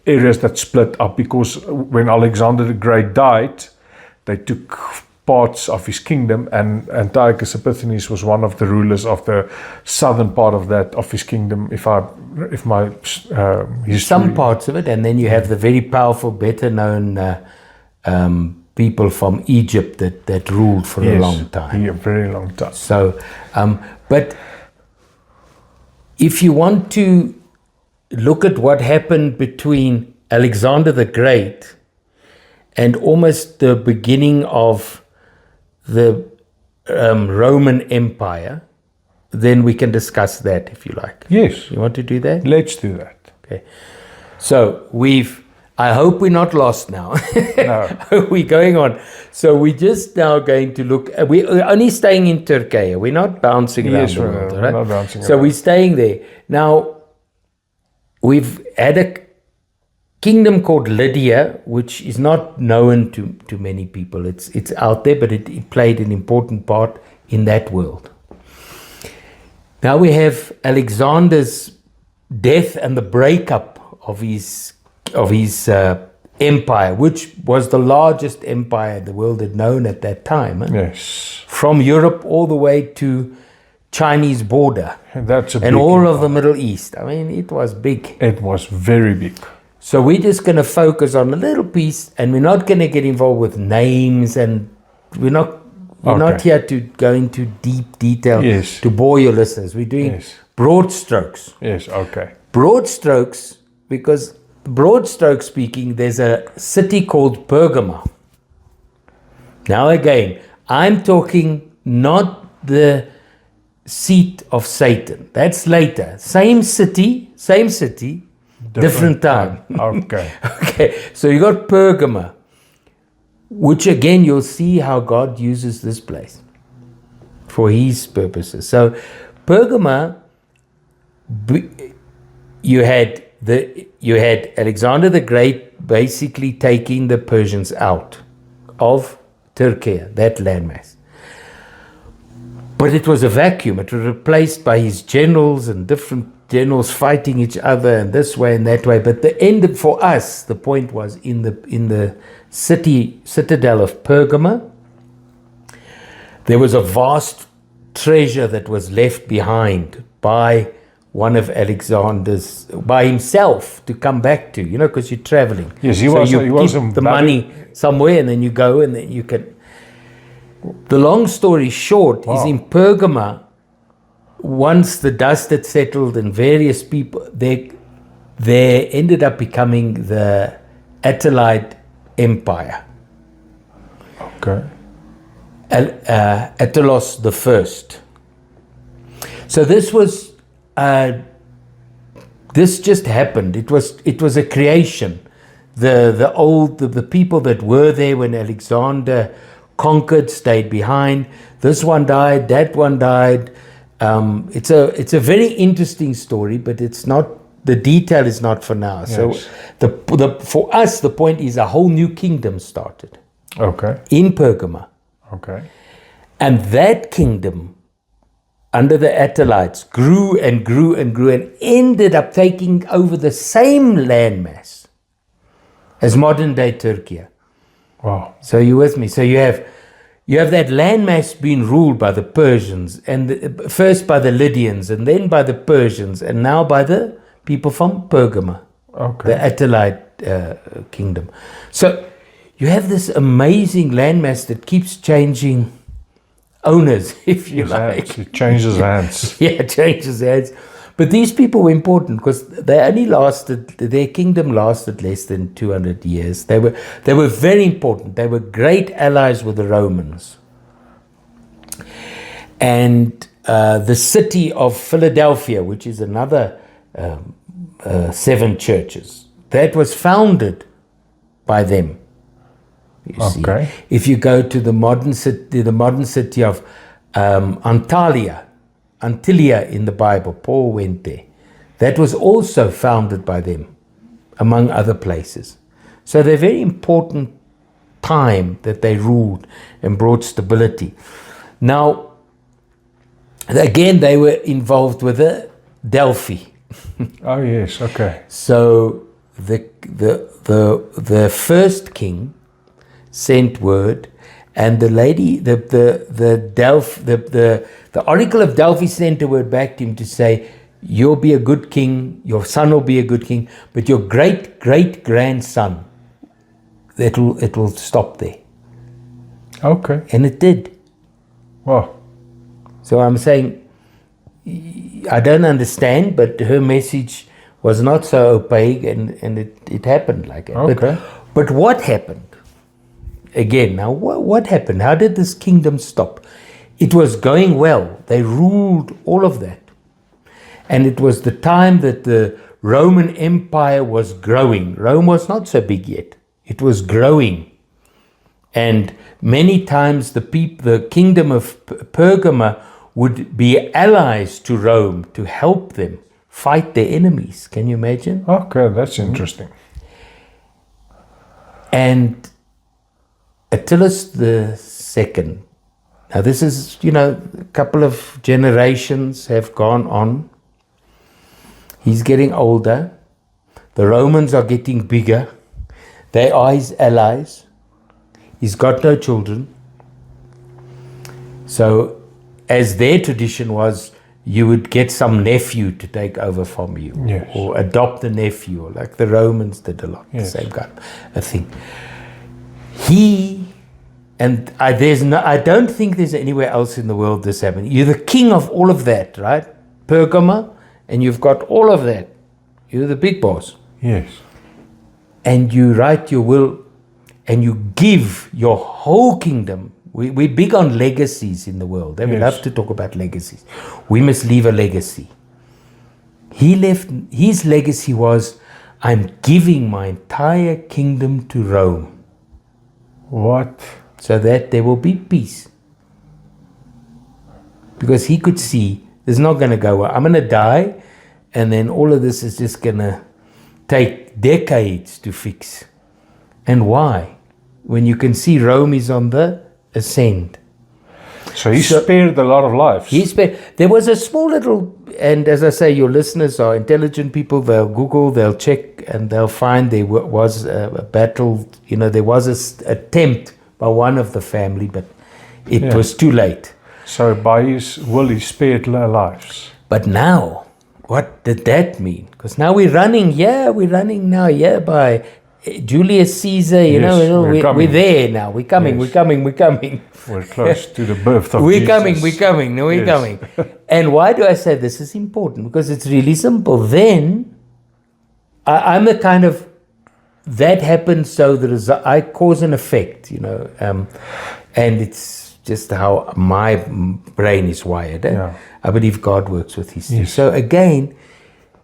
areas that split up, because when Alexander the Great died, they took parts of his kingdom, and Antiochus Epiphanes was one of the rulers of the southern part of his kingdom. If my history, some parts of it, and then you have the very powerful, better known people from Egypt that ruled for a long time. Yeah, very long time. So, but if you want to look at what happened between Alexander the Great and almost the beginning of the Roman Empire, then we can discuss that if you like. Yes. You want to do that? Let's do that. Okay. So I hope we're not lost now. No. We're going on. So we're just now going to look, we're only staying in Turkey. We're not bouncing around the world. We're right? not bouncing So around. we're staying there. Now, we've had a kingdom called Lydia, which is not known to many people. It's out there, but it played an important part in that world. Now we have Alexander's death and the breakup of his empire, which was the largest empire the world had known at that time. Yes. From Europe all the way to Chinese border And that's and all of the Middle East. I mean, it was big. It was very big. So we're just going to focus on a little piece, and we're not going to get involved with names, and we're not here to go into deep detail to bore your listeners. We're doing broad strokes. Yes, okay. Broad strokes, because broad stroke speaking, there's a city called Pergamum. Now again, I'm talking not the seat of Satan. That's later. Same city, different time. Okay. Okay, so you got Pergamum, which again, you'll see how God uses this place for his purposes. So Pergamum, you had Alexander the Great basically taking the Persians out of Turkey, that landmass. But it was a vacuum. It was replaced by his generals and different generals fighting each other and this way and that way. But the end for us, the point was in the citadel of Pergamum, there was a vast treasure that was left behind by one of Alexander's, by himself, to come back to, because you're traveling. Yes, he keep the money somewhere, and then you go, and then you can. The long story short is in Pergamum, once the dust had settled and various people, they ended up becoming the Attalid Empire. Okay. Attalus the First. So this was. This just happened. It was a creation. The people that were there when Alexander conquered stayed behind. This one died. That one died. It's a very interesting story, but it's not. The detail is not for now. Yes. So for us, the point is a whole new kingdom started. Okay. In Pergamum. Okay. And that kingdom, under the Attalites, grew and grew and grew and ended up taking over the same landmass as modern day Turkey. Wow. So you with me? So you have that landmass being ruled by the Persians, and first by the Lydians, and then by the Persians, and now by the people from Pergamum, the Attalid kingdom. So you have this amazing landmass that keeps changing owners, if you like. It changes hands. Yeah, it changes hands. But these people were important because their kingdom lasted less than 200 years. They were very important. They were great allies with the Romans. And the city of Philadelphia, which is another 7 churches, that was founded by them. You see, Okay. if you go to the modern city of Antalya in the Bible, Paul went there. That was also founded by them, among other places. So they're very important time that they ruled and brought stability. Now, again, they were involved with Delphi. Oh yes, okay. So the first king sent word, and the lady, the oracle of Delphi sent a word back to him to say, "You'll be a good king. Your son will be a good king, but your great great grandson, it will stop there." Okay. And it did. Wow. So I'm saying, I don't understand, but her message was not so opaque, and it happened like that. Okay. But what happened? Again, now what happened? How did this kingdom stop? It was going well. They ruled all of that. And it was the time that the Roman Empire was growing. Rome was not so big yet. It was growing. And many times the kingdom of Pergamum would be allies to Rome to help them fight their enemies. Can you imagine? Okay, that's interesting. And Attalus II, now this is, a couple of generations have gone on. He's getting older. The Romans are getting bigger. They are his allies. He's got no children. So, as their tradition was, you would get some nephew to take over from you. Yes. Or adopt a nephew, like the Romans did a lot. Yes. The same kind of thing. I don't think there's anywhere else in the world this happened. You're the king of all of that, right? Pergamum, and you've got all of that. You're the big boss. Yes. And you write your will, and you give your whole kingdom. We're big on legacies in the world. We Yes. love to talk about legacies. We must leave a legacy. His legacy was, I'm giving my entire kingdom to Rome, What? so that there will be peace. Because he could see, it's not going to go well. I'm going to die, and then all of this is just going to take decades to fix. And why? When you can see Rome is on the ascend. So he spared a lot of lives. There was a small little, and as I say, your listeners are intelligent people. They'll Google, they'll check, and they'll find there was a battle. There was an attempt by one of the family, but it was too late. So by his will, he spared lives. But now, what did that mean? Because now we're running now by Julius Caesar. We're there now. We're coming. We're close to the birth of We're Jesus. We're coming. And why do I say this is important? Because it's really simple. Then, I'm the kind of, that happens so that I cause and effect, and it's just how my brain is wired. Yeah. I believe God works with history. Yes. So again,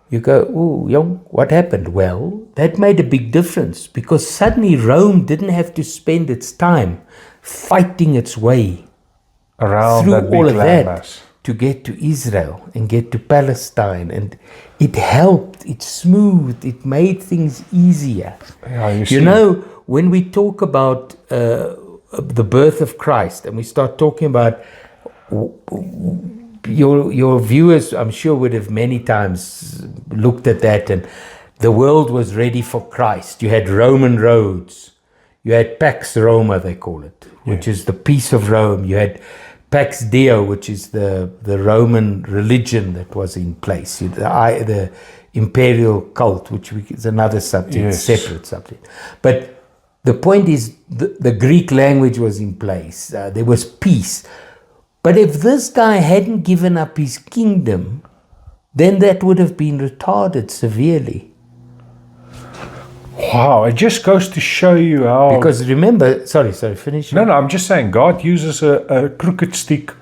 you go, what happened? Well, that made a big difference, because suddenly Rome didn't have to spend its time fighting its way Around through that big all of that landmass. to get to Israel and get to Palestine. And it helped, it smoothed, it made things easier. Yeah, you You see. know, when we talk about the birth of Christ, and we start talking about your viewers, I'm sure, would have many times looked at that, and the world was ready for Christ. You had Roman roads. You had Pax Roma, they call it, which is the peace of Rome. You had Pax Deo, which is the Roman religion that was in place. The imperial cult, which is another subject, separate subject. But the point is, the Greek language was in place. There was peace. But if this guy hadn't given up his kingdom, then that would have been retarded severely. Wow, it just goes to show you how... Because remember, sorry, finish. No, I'm just saying, God uses a crooked stick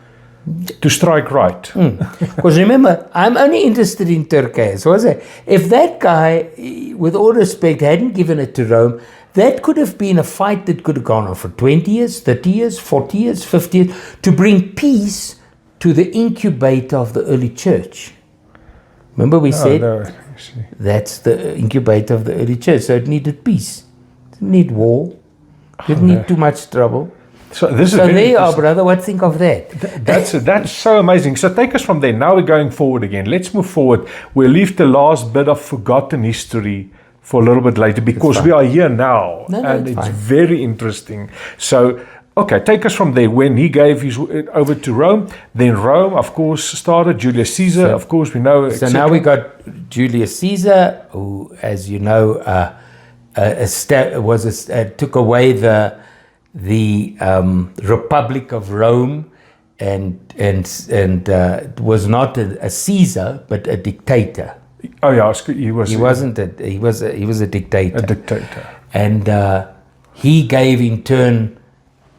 to strike right. Because remember, I'm only interested in Turkey. So I say, if that guy, with all respect, hadn't given it to Rome, that could have been a fight that could have gone on for 20 years, 30 years, 40 years, 50 years, to bring peace to the incubator of the early church. Remember we said that's the incubator of the early church. So it needed peace. It didn't need war. It didn't need too much trouble. So this is So there you are, brother. What think of that? That's so amazing. So take us from there. Now we're going forward again. Let's move forward. We'll leave the last bit of forgotten history for a little bit later because we are here now, and it's very interesting. So, okay, take us from there. When he gave his over to Rome, then Rome, of course, started. Julius Caesar, of course, we know. So now we got Julius Caesar, who, as you know, took away the Republic of Rome, and was not a Caesar but a dictator. Oh yeah, he was. He wasn't. He was a dictator. A dictator. And he gave in turn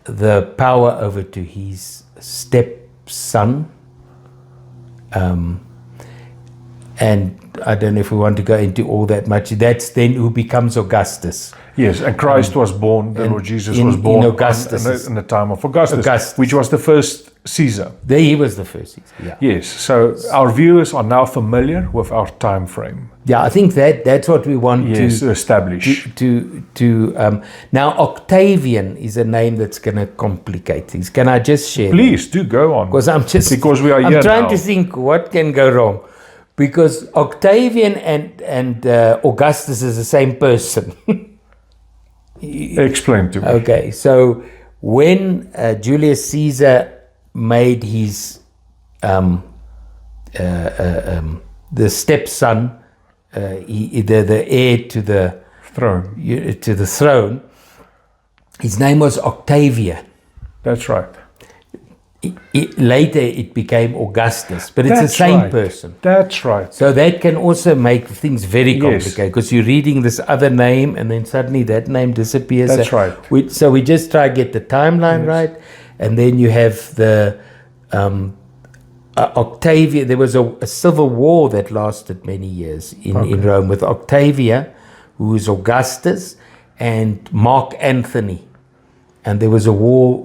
the power over to his stepson. And I don't know if we want to go into all that much. That's then who becomes Augustus. Yes, and Christ was born, the Lord Jesus was born in the time of Augustus, which was the first Caesar. There he was the first Caesar, yeah. Yes, so our viewers are now familiar with our time frame. Yeah, I think that's what we want to establish. Now, Octavian is a name that's going to complicate things. Can I just share? Please, do go on. Because we are here I'm trying now to think what can go wrong. Because Octavian and Augustus is the same person. Explain to me. Okay, so when Julius Caesar made his the stepson the heir to the throne, his name was Octavian. That's right. Later it became Augustus, but it's the same person. That's right. So that can also make things very complicated because you're reading this other name and then suddenly that name disappears. That's right. So we just try to get the timeline right, and then you have the Octavian. There was a civil war that lasted many years in Rome with Octavia, who is Augustus, and Mark Antony, and there was a war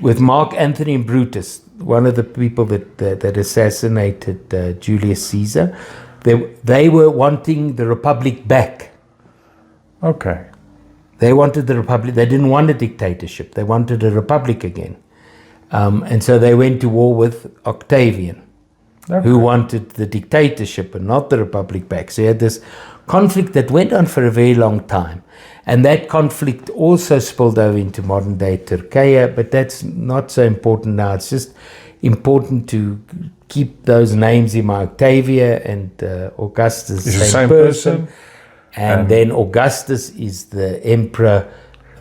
with Mark Antony and Brutus, one of the people that assassinated Julius Caesar. They were wanting the Republic back. Okay. They wanted the Republic. They didn't want a dictatorship. They wanted a Republic again. And so they went to war with Octavian, who wanted the dictatorship and not the Republic back. So you had this conflict that went on for a very long time. And that conflict also spilled over into modern day Turkey, but that's not so important now. It's just important to keep those names in my Octavia and Augustus, the same person. And then Augustus is the emperor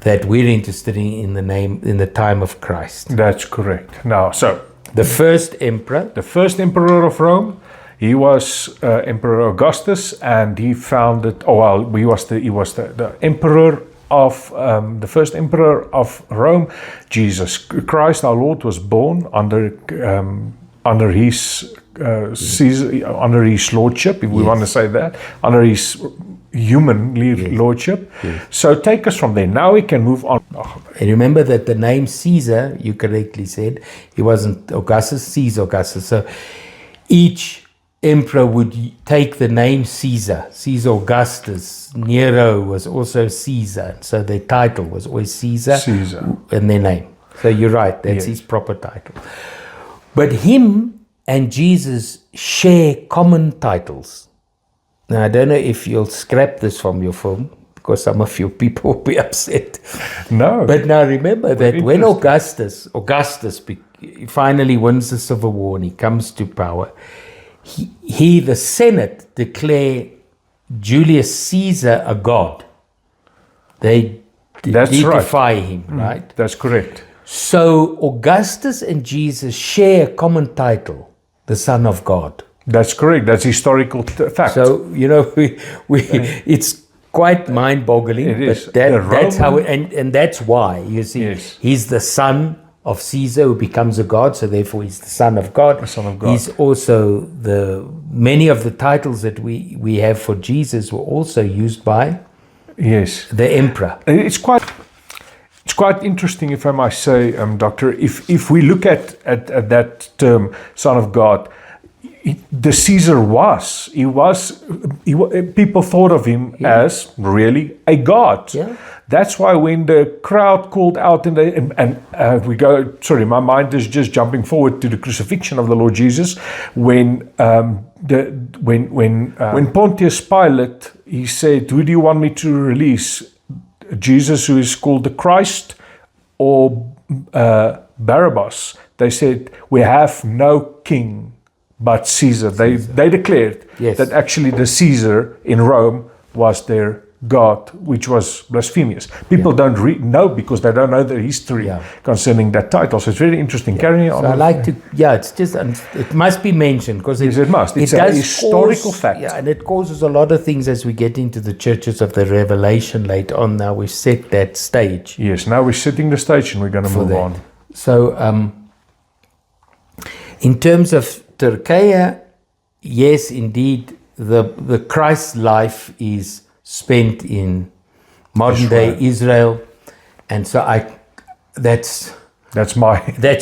that we're interested in the time of Christ. That's correct. Now, so the first emperor of Rome, he was Emperor Augustus, and he founded. He was the emperor of the first emperor of Rome. Jesus Christ, our Lord, was born under his Caesar, under his lordship, if we want to say that, under his human lordship. Yes. So take us from there. Now we can move on. And remember that the name Caesar, you correctly said, he wasn't Augustus, Caesar Augustus. So each emperor would take the name Caesar Augustus. Nero was also Caesar, so their title was always Caesar and their name. So you're right, that's his proper title. But him and Jesus share common titles. Now I don't know if you'll scrap this from your film, because some of you people will be upset. No. But now remember that when Augustus finally wins the civil war and he comes to power, the Senate declare Julius Caesar a god. They deify him, right? That's correct. So Augustus and Jesus share a common title, the Son of God. That's correct. That's historical fact. So, it's quite mind-boggling. It is. But that's how, and that's why, you see, he's the son of Caesar who becomes a god, so therefore he's the Son of God. The Son of God. He's also many of the titles that we have for Jesus were also used by Yes. the emperor. It's quite interesting, if I might say, Doctor. If we look at that term, Son of God, the Caesar people thought of him as really a god. Yeah. That's why when the crowd called out my mind is just jumping forward to the crucifixion of the Lord Jesus, when Pontius Pilate, he said, "Who do you want me to release? Jesus, who is called the Christ, or Barabbas?" They said, "We have no king but Caesar." They declared that actually the Caesar in Rome was their God, which was blasphemous. People don't know because they don't know the history concerning that title. So it's very interesting. Carrying on. So I like to, it's just, it must be mentioned because it must. It's a historical fact. Yeah, and it causes a lot of things as we get into the churches of the Revelation later on. Now we've set that stage. Yes, now we're setting the stage and we're going to move on. So, in terms of Turkey, yes, indeed, the Christ life is spent in modern day Israel, and so that's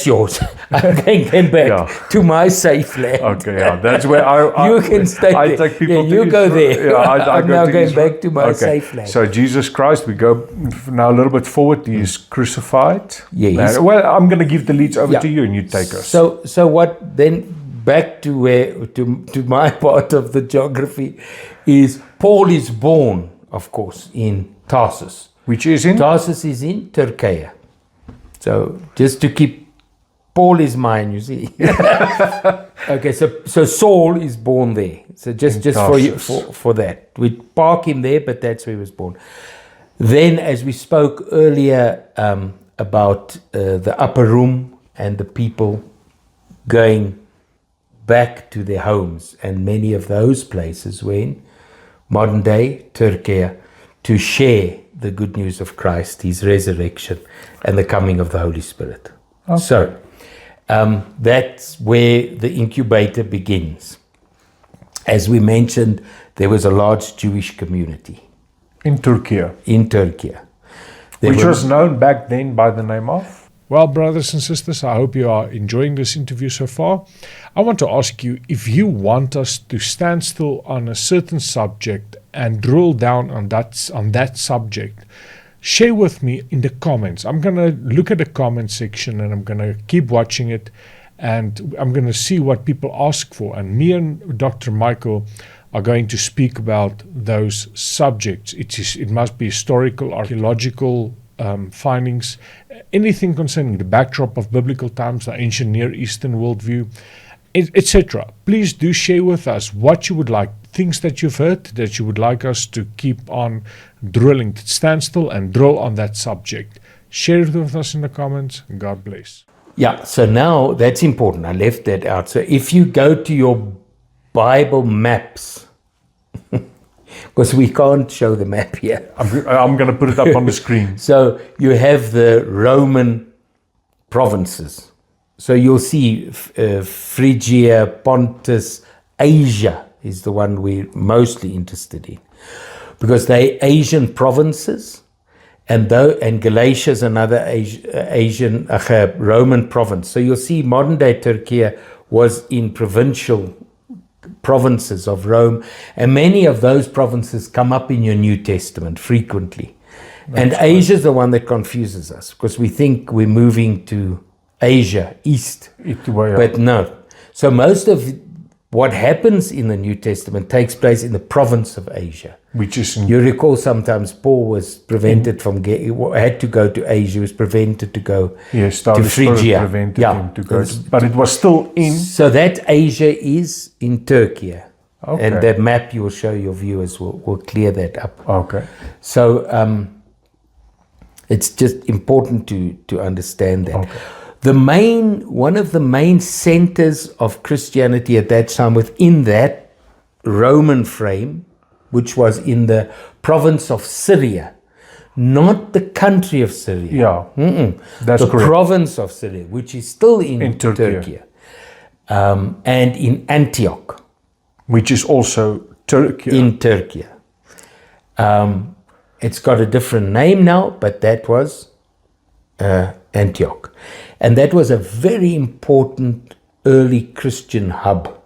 yours. I'm going back to my safe land. Okay, that's where you can stay. I take people you go there. Yeah, I'm now going back to my safe land. So Jesus Christ, we go now a little bit forward. He is crucified. Yes. Well, I'm going to give the leads over to you, and you take us. So what then? Back to where to my part of the geography is Paul is born, of course, in Tarsus. Which is in? Tarsus is in Turkey. So just to keep Paul is mine, you see. Okay, so Saul is born there. So just for that. We park him there, but that's where he was born. Then, as we spoke earlier about the upper room and the people going back to their homes, and many of those places were in modern day Turkey to share the good news of Christ, his resurrection, and the coming of the Holy Spirit. Okay. So that's where the incubator begins. As we mentioned, there was a large Jewish community in Turkey. Which was known back then by the name of? Well, brothers and sisters, I hope you are enjoying this interview so far. I want to ask you, if you want us to stand still on a certain subject and drill down on that subject, share with me in the comments. I'm going to look at the comment section and I'm going to keep watching it, and I'm going to see what people ask for. And me and Dr. Michael are going to speak about those subjects. It must be historical, archaeological findings, anything concerning the backdrop of biblical times, the ancient Near Eastern worldview, etc. Please do share with us what you would like, things that you've heard that you would like us to keep on drilling, stand still and drill on that subject. Share it with us in the comments. God bless. Yeah, so now that's important. I left that out. So if you go to your Bible maps, because we can't show the map here. I'm going to put it up on the screen. So you have the Roman provinces. So you'll see Phrygia, Pontus, Asia is the one we're mostly interested in, because they're Asian provinces, and Galatia is another Asian Roman province. So you'll see modern day Turkey was in provincial provinces of Rome, and many of those provinces come up in your New Testament frequently. And Asia is the one that confuses us, because we think we're moving to Asia, east, but no. So most of what happens in the New Testament takes place in the province of Asia. Which is you recall sometimes Paul was prevented had to go to Asia, was prevented to go to Phrygia. Prevented him to go, but it was still in. So that Asia is in Turkey. Okay. And that map you will show your viewers will clear that up. Okay. So it's just important to understand that. Okay. One of the main centers of Christianity at that time within that Roman frame, which was in the province of Syria, not the country of Syria. Yeah, that's the correct. Province of Syria, which is still in Turkey. And in Antioch. Which is also Turkey. In Turkey. It's got a different name now, but that was Antioch. And that was a very important early Christian hub,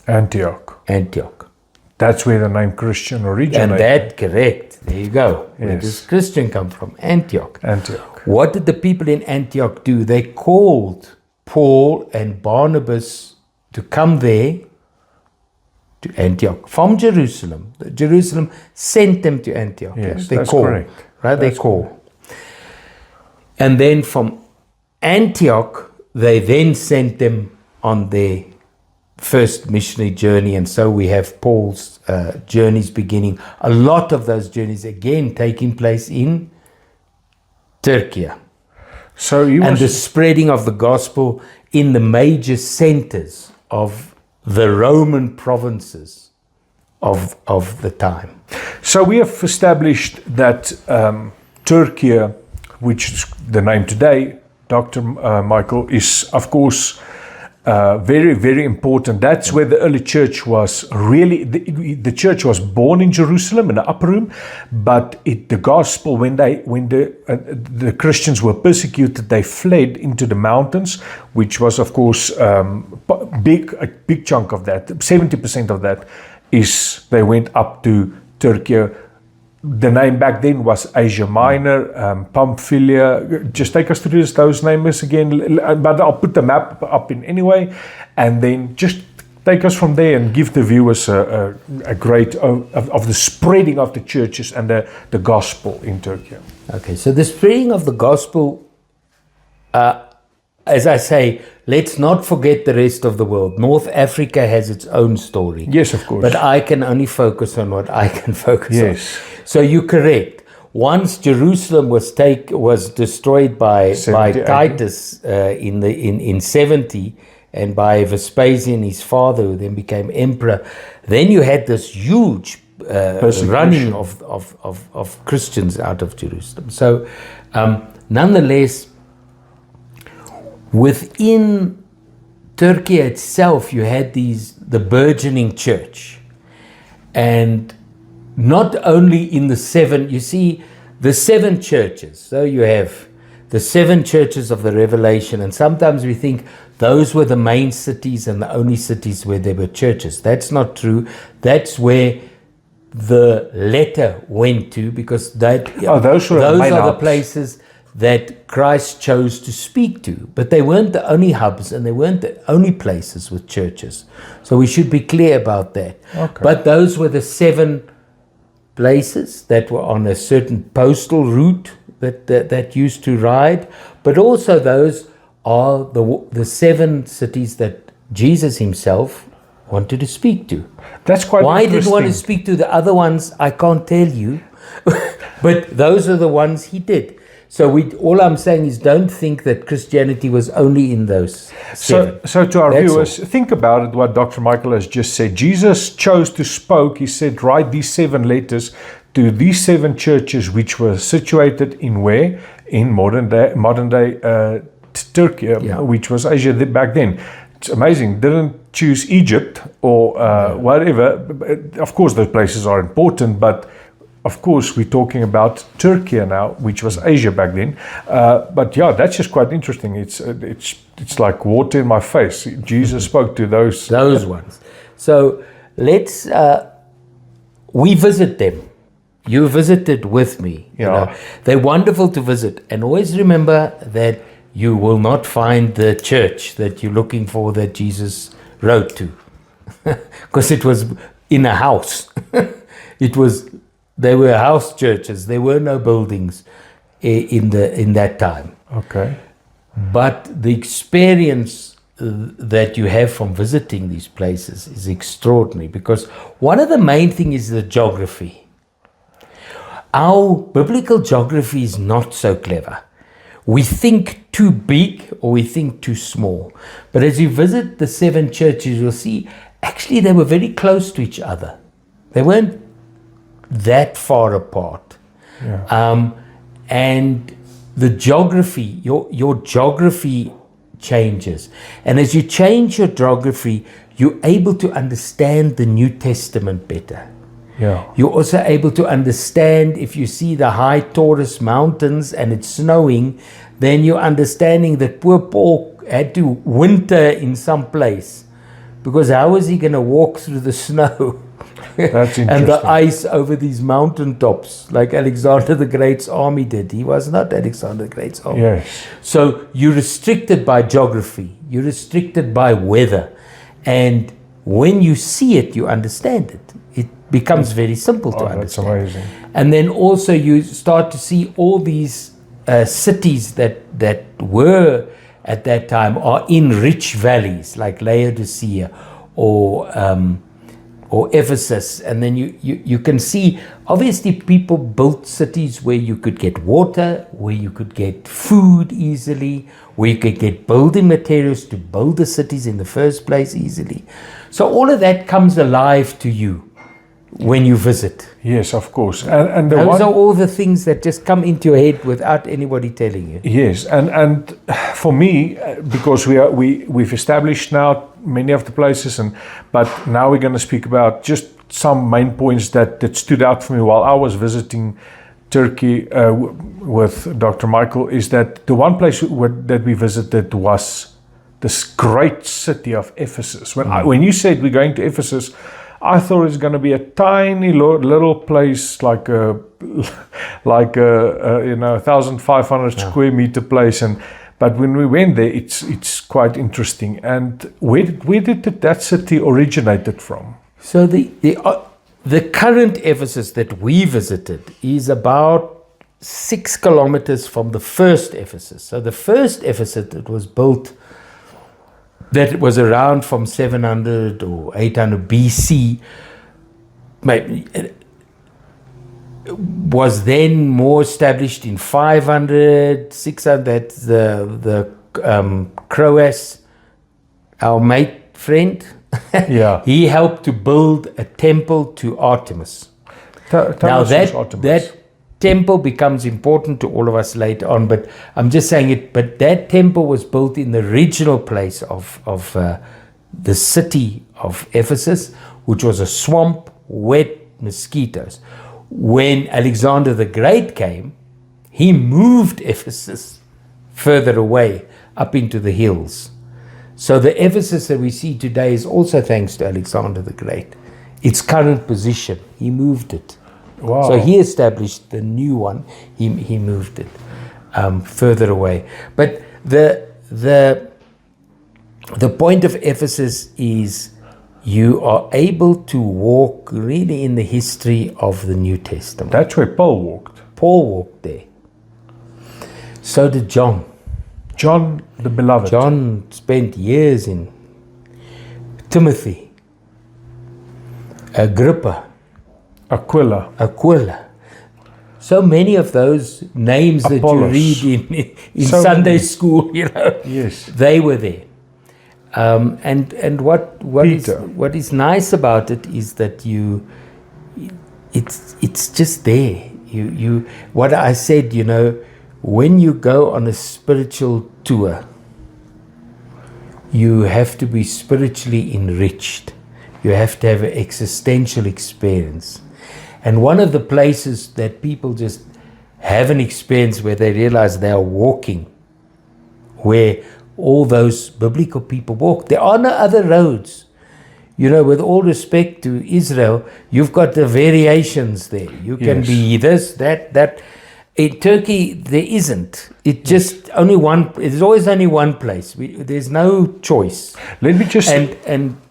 Antioch. Antioch. That's where the name Christian originated. And that, correct. There you go. Where Yes. does Christian come from? Antioch. Antioch. What did the people in Antioch do? They called Paul and Barnabas to come there to Antioch from Jerusalem. Jerusalem sent them to Antioch. Yes, They that's call, correct. right? They call. And then from Antioch, they then sent them on their first missionary journey, and so we have Paul's journeys beginning. A lot of those journeys again taking place in Turkey, So he and was the spreading of the gospel in the major centers of the Roman provinces of the time. So we have established that Turkey, which is the name today, Dr. Michael, is of course very, very important. That's where the early church was really, the church was born in Jerusalem in the upper room, but the gospel, when the Christians were persecuted, they fled into the mountains, which was of course a big chunk of that, 70% of that is they went up to Turkey. The name back then was Asia Minor, Pamphylia. Just take us through those names again, but I'll put the map up in anyway, and then just take us from there and give the viewers a great of the spreading of the churches and the gospel in Turkey. Okay, so the spreading of the gospel, as I say, let's not forget the rest of the world. North Africa has its own story. Yes, of course. But I can only focus on what I can focus on. Yes. So you're correct. Once Jerusalem was destroyed by 70 Titus in 70, and by Vespasian, his father, who then became emperor, then you had this huge running of Christians out of Jerusalem. So nonetheless, within Turkey itself, you had the burgeoning church. And not only in the seven, you see, the seven churches. So you have the seven churches of the Revelation, and sometimes we think those were the main cities and the only cities where there were churches. That's not true. That's where the letter went to, because those are the places that Christ chose to speak to. But they weren't the only hubs, and they weren't the only places with churches. So we should be clear about that. Okay. But those were the seven places that were on a certain postal route that used to ride. But also those are the seven cities that Jesus himself wanted to speak to. That's quite Why interesting. did he want to speak to the other ones? I can't tell you. But those are the ones he did. So all I'm saying is, don't think that Christianity was only in those seven. So to our That's viewers, think about it, what Dr. Michael has just said. Jesus chose to spoke. He said, write these 7 letters to these 7 churches, which were situated in where? In modern day Turkey, which was Asia back then. It's amazing. Didn't choose Egypt or whatever. Of course, those places are important, but of course, we're talking about Turkey now, which was Asia back then. But yeah, that's just quite interesting. It's like water in my face. Jesus spoke to those ones. So let's we visit them. You visited with me. Yeah. You know. They're wonderful to visit, and always remember that you will not find the church that you're looking for that Jesus wrote to, because it was in a house. They were house churches. There were no buildings in that time. Okay. But the experience that you have from visiting these places is extraordinary, because one of the main things is the geography. Our biblical geography is not so clever. We think too big or we think too small. But as you visit the 7 churches, you'll see actually they were very close to each other. They weren't that far apart. Yeah. And the geography, your geography changes. And as you change your geography, you're able to understand the New Testament better. Yeah. You're also able to understand if you see the high Taurus mountains and it's snowing, then you're understanding that poor Paul had to winter in some place, because how was he going to walk through the snow That's and the interesting. ice over these mountain tops like Alexander the Great's army did? He was not Alexander the Great's army. Yes. So you're restricted by geography, you're restricted by weather, and when you see it, you understand it. It becomes very simple to Oh, that's understand. amazing. And then also you start to see all these cities that were at that time are in rich valleys like Laodicea or Ephesus, and then you can see obviously people built cities where you could get water, where you could get food easily, where you could get building materials to build the cities in the first place easily. So all of that comes alive to you when you visit. Yes, of course. And the Those one, are all the things that just come into your head without anybody telling you. yes, and for me, because we've established now many of the places, but now we're going to speak about just some main points that stood out for me while I was visiting Turkey with Dr. Michael. Is that the one place that we visited was this great city of Ephesus. When you said we're going to Ephesus, I thought it's going to be a tiny little place like a 1,500 square meter place, but when we went there, it's quite interesting. And where did that city originated from? So the current Ephesus that we visited is about 6 kilometers from the first Ephesus. So the first Ephesus that was built, that was around from 700 or 800 BC, was then more established in 500, 600. That's the Croas, our mate friend. Yeah. He helped to build a temple to Artemis. Now that temple becomes important to all of us later on, but I'm just saying it. But that temple was built in the original place of the city of Ephesus, which was a swamp, wet, mosquitoes. When Alexander the Great came, he moved Ephesus further away up into the hills. So the Ephesus that we see today is also thanks to Alexander the Great. Its current position, he moved it. Wow. So he established the new one. He moved it further away. But the point of Ephesus is you are able to walk really in the history of the New Testament. That's where Paul walked. Paul walked there. So did John. John the Beloved. John spent years in Timothy, Agrippa, Aquila. So many of those names Apollos. that you read in So Sunday many. school, Yes. they were there. And what is nice about it is that it's just there. You what I said, when you go on a spiritual tour, you have to be spiritually enriched. You have to have an existential experience. And one of the places that people just have an experience where they realize they are walking, where all those biblical people walk. There are no other roads. With all respect to Israel, you've got the variations there. You can Yes. be this, that. In Turkey, there isn't. There's always only one place. There's no choice. Let me just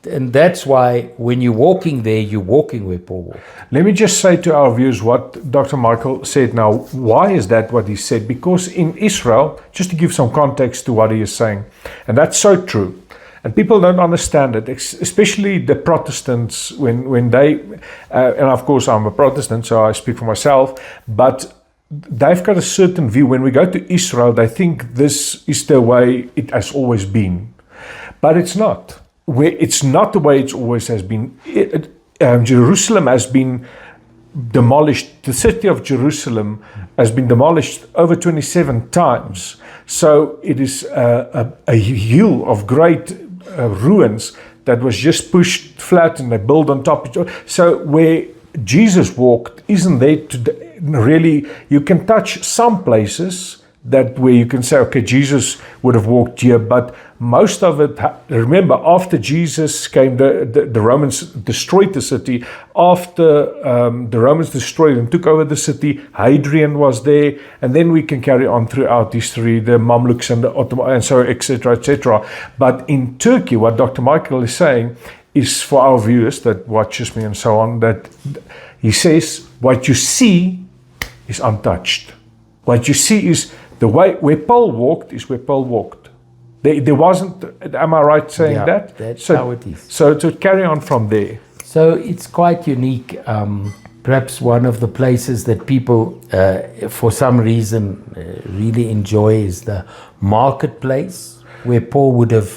And that's why when you're walking there, you're walking where Paul walked. Let me just say to our viewers what Dr. Michael said now. Why is that what he said? Because in Israel, just to give some context to what he is saying, and that's so true, and people don't understand it, especially the Protestants, when they, and of course I'm a Protestant, so I speak for myself, but they've got a certain view. When we go to Israel, they think this is the way it has always been. But it's not. It's not the way it always has been. Jerusalem has been demolished. The city of Jerusalem has been demolished over 27 times. So it is a hill of great ruins that was just pushed flat and they built on top. So where Jesus walked isn't there to really, you can touch some places that where you can say, okay, Jesus would have walked here, but most of it, remember, after Jesus came, the Romans destroyed the city. After the Romans destroyed and took over the city, Hadrian was there, and then we can carry on throughout history, the Mamluks and the Ottoman, and so etc., etc. But in Turkey, what Dr. Michael is saying is, for our viewers that watches me and so on, that he says, what you see is untouched. What you see is the way where Paul walked is where Paul walked. There wasn't, am I right saying that? That's how it is. So to carry on from there. So it's quite unique. Perhaps one of the places that people, for some reason, really enjoy is the marketplace, where Paul would have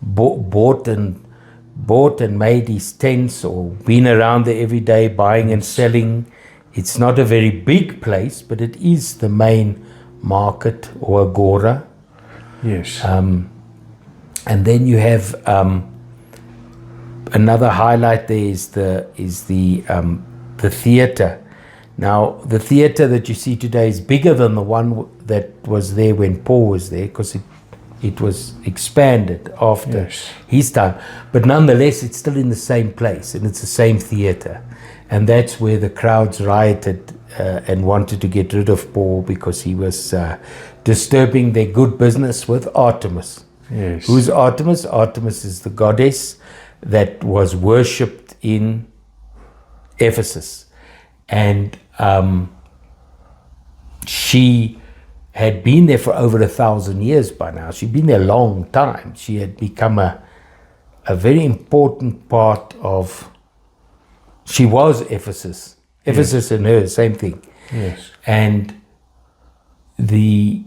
bought and made his tents, or been around there every day buying and selling. It's not a very big place, but it is the main market, or agora. Yes. And then you have another highlight there is the theatre. Now, the theatre that you see today is bigger than the one that was there when Paul was there, because it was expanded after his time. But nonetheless, it's still in the same place, and it's the same theatre. And that's where the crowds rioted and wanted to get rid of Paul, because he was disturbing their good business with Artemis. Yes. Who's Artemis? Artemis is the goddess that was worshipped in Ephesus. And she had been there for over 1,000 years by now. She'd been there a long time. She had become a very important part of... She was Ephesus. Ephesus and her, same thing. Yes. And the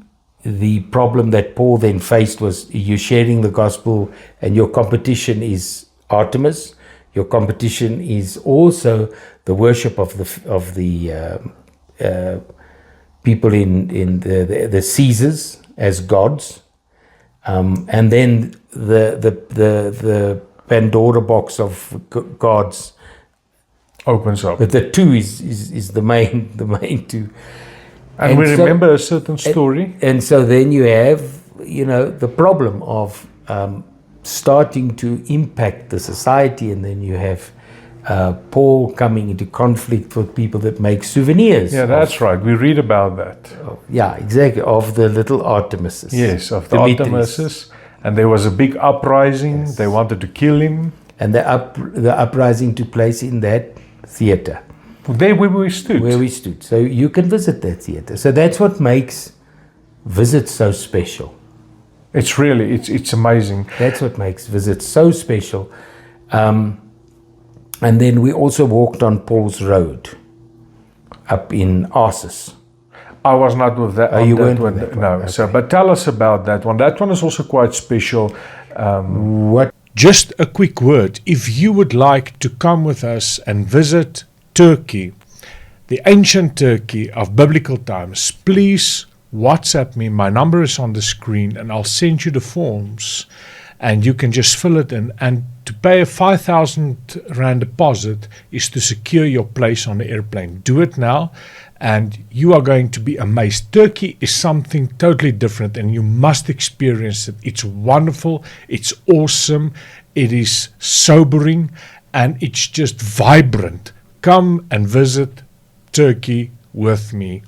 problem that Paul then faced was, you're sharing the gospel and your competition is Artemis. Your competition is also the worship of the people in the Caesars as gods, and then the Pandora box of gods opens up. But the two is the main two. And we remember a certain story. And so then you have, the problem of starting to impact the society, and then you have Paul coming into conflict with people that make souvenirs. Yeah, that's right. We read about that. Yeah, exactly. Of the little Artemises. Yes, of the Demetrius. Artemises. And there was a big uprising. Yes. They wanted to kill him. And the uprising took place in that theatre. There where we stood. Where we stood. So you can visit that theatre. So that's what makes visits so special. It's really, it's amazing. That's what makes visits so special. And then we also walked on Paul's Road up in Arsis. I was not with that. Oh, you weren't with that one. No. Okay. So, but tell us about that one. That one is also quite special. What? Just a quick word. If you would like to come with us and visit Turkey, the ancient Turkey of biblical times, please WhatsApp me. My number is on the screen, and I'll send you the forms, and you can just fill it in. And to pay a 5,000 Rand deposit is to secure your place on the airplane. Do it now, and you are going to be amazed. Turkey is something totally different, and you must experience it. It's wonderful. It's awesome. It is sobering, and it's just vibrant. Come and visit Turkey with me,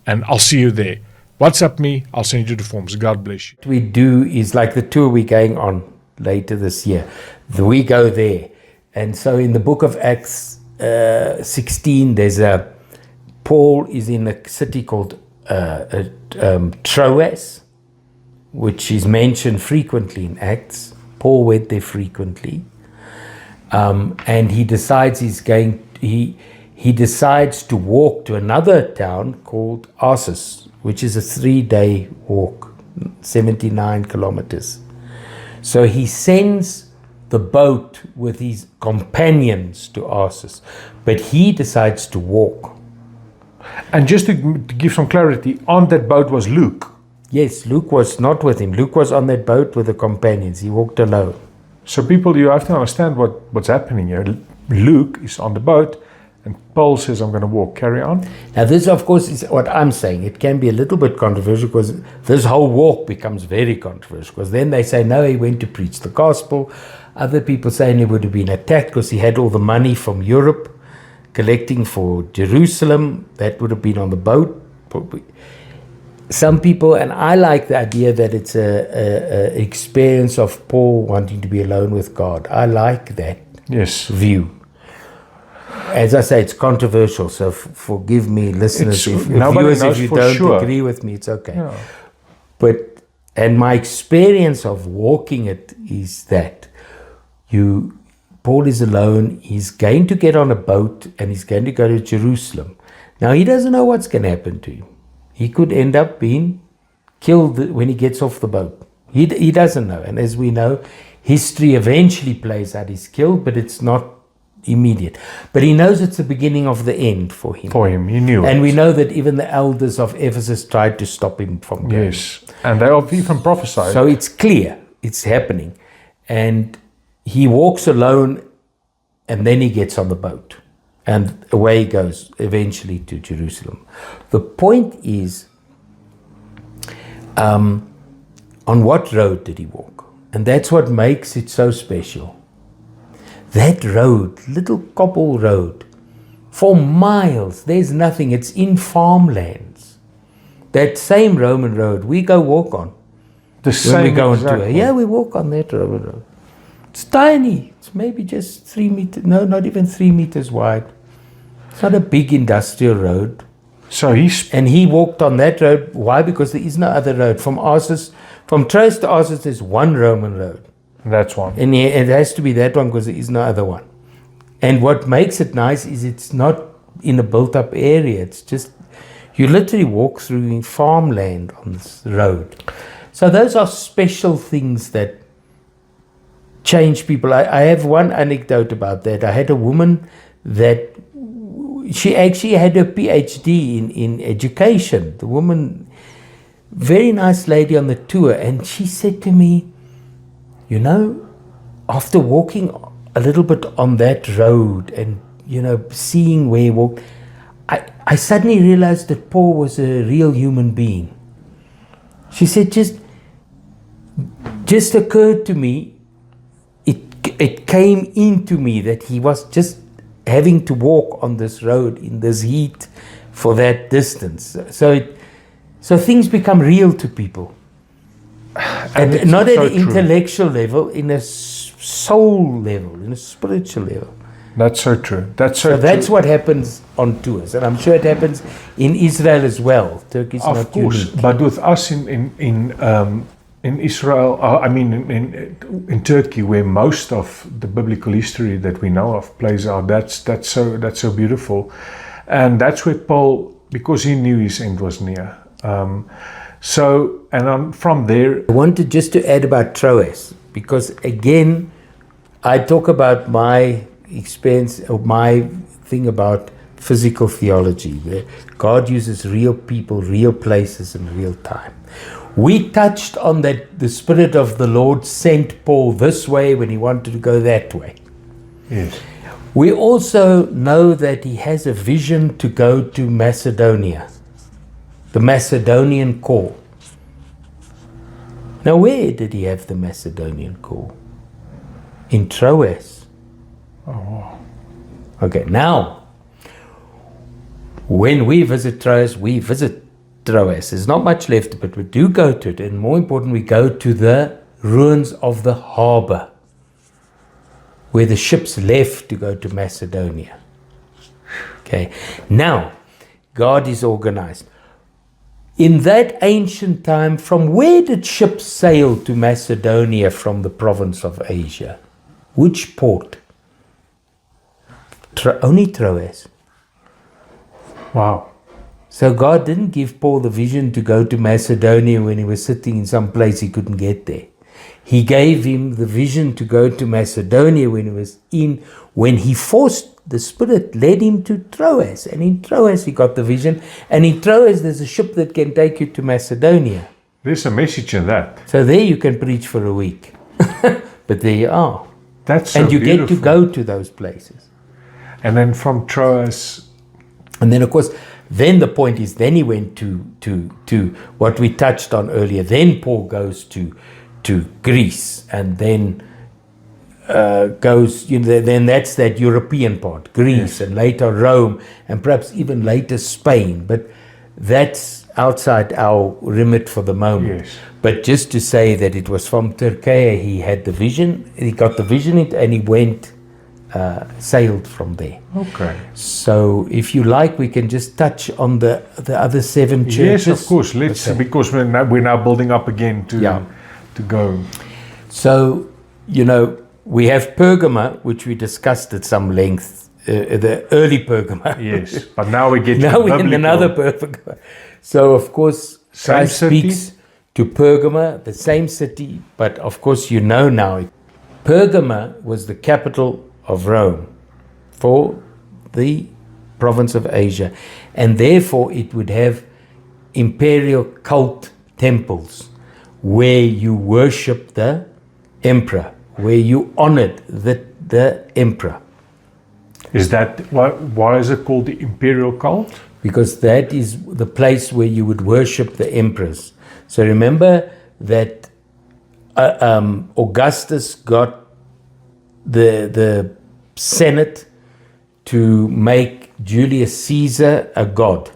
and I'll see you there. WhatsApp me, I'll send you the forms. God bless you. What we do is like the tour we're going on later this year. We go there. And so in the book of Acts 16, there's Paul is in a city called Troas, which is mentioned frequently in Acts. Paul went there frequently. And he decides he decides to walk to another town called Arsis, which is a 3-day walk, 79 kilometers. So he sends the boat with his companions to Arsis, but he decides to walk. And just to give some clarity, on that boat was Luke. Yes, Luke was not with him. Luke was on that boat with the companions. He walked alone. So people, you have to understand what's happening here. Luke is on the boat, And Paul says, I'm going to walk. Carry on. Now, this, of course, is what I'm saying. It can be a little bit controversial because this whole walk becomes very controversial because then they say, no, he went to preach the gospel. Other people saying he would have been attacked because he had all the money from Europe collecting for Jerusalem. That would have been on the boat. Some people, and I like the idea that it's a experience of Paul wanting to be alone with God. I like that view. As I say, it's controversial, so forgive me, listeners, if viewers, if you don't agree with me, it's okay. Yeah. But, and my experience of walking it is that Paul is alone, he's going to get on a boat and he's going to go to Jerusalem. Now, he doesn't know what's going to happen to him. He could end up being killed when he gets off the boat. He doesn't know. And as we know, history eventually plays out he's killed, but it's not immediate. But he knows it's the beginning of the end for him. For him, he knew and it. We know that even the elders of Ephesus tried to stop him from going. Yes, and they have even prophesied. So it's clear, it's happening. And he walks alone and then he gets on the boat. And away he goes, eventually to Jerusalem. The point is, on what road did he walk? And that's what makes it so special. That road, little cobble road, for miles, there's nothing. It's in farmlands. That same Roman road we go walk on. The same when we go on tour. Yeah, we walk on that Roman road. It's tiny. It's maybe just 3 meters. No, not even 3 meters wide. It's not a big industrial road. So and he walked on that road. Why? Because there is no other road. From Troas to Arsus, there's one Roman road. That's one. And it has to be that one because there is no other one. And what makes it nice is it's not in a built-up area. It's just, you literally walk through farmland on this road. So those are special things that change people. I have one anecdote about that. I had a woman that she actually had a PhD in education. The woman, very nice lady on the tour, and she said to me, you know, after walking a little bit on that road and, you know, seeing where he walked, I suddenly realized that Paul was a real human being. She said, just occurred to me, it came into me that he was just having to walk on this road in this heat for that distance. So things become real to people. And not at an intellectual level, in a soul level, in a spiritual level. That's so true. So that's what happens on tours, and I'm sure it happens in Israel as well. Turkey is not unique. But with us in Israel, in Turkey, where most of the biblical history that we know of plays out, that's so beautiful, and that's where Paul, because he knew his end was near. From there, I wanted just to add about Troas, because again, I talk about my experience, or my thing about physical theology, where God uses real people, real places, and real time. We touched on that the Spirit of the Lord sent Paul this way when he wanted to go that way. Yes. We also know that he has a vision to go to Macedonia, the Macedonian call. Now, where did he have the Macedonian call? In Troas. Oh. Okay, now, when we visit Troas, There's not much left, but we do go to it. And more important, we go to the ruins of the harbor, where the ships left to go to Macedonia. Okay, now, God is organized. In that ancient time, from where did ships sail to Macedonia from the province of Asia? Which port? Only Troas. Wow. So God didn't give Paul the vision to go to Macedonia when he was sitting in some place he couldn't get there. He gave him the vision to go to Macedonia when he forced, the Spirit led him to Troas. And in Troas he got the vision. And in Troas there's a ship that can take you to Macedonia. There's a message in that. So there you can preach for a week. But there you are. That's so and you beautiful. get to go to those places. And then from Troas, And then, of course, then the point is, then he went to what we touched on earlier. Then Paul goes to Greece, and then goes, then that's that European part, Greece, and later Rome, and perhaps even later Spain. But that's outside our remit for the moment. Yes. But just to say that it was from Turkey, he had the vision, he got the vision, and he went, sailed from there. okay. So if you like, we can just touch on the other 7 churches. Yes, of course. Let's, Okay. because we're now building up again Yeah. to go. So, we have Pergama, which we discussed at some length, the early Pergama. Yes, but now we get Now to we're in biblical. another Pergama. So, of course, Same Christ city. speaks to Pergama, the same city, but of course, now, Pergama was the capital of Rome for the province of Asia, and therefore it would have imperial cult temples where you worship the emperor, where you honored the emperor. Is that why is it called the imperial cult? Because that is the place where you would worship the emperors. So remember that Augustus got the Senate to make Julius Caesar a god,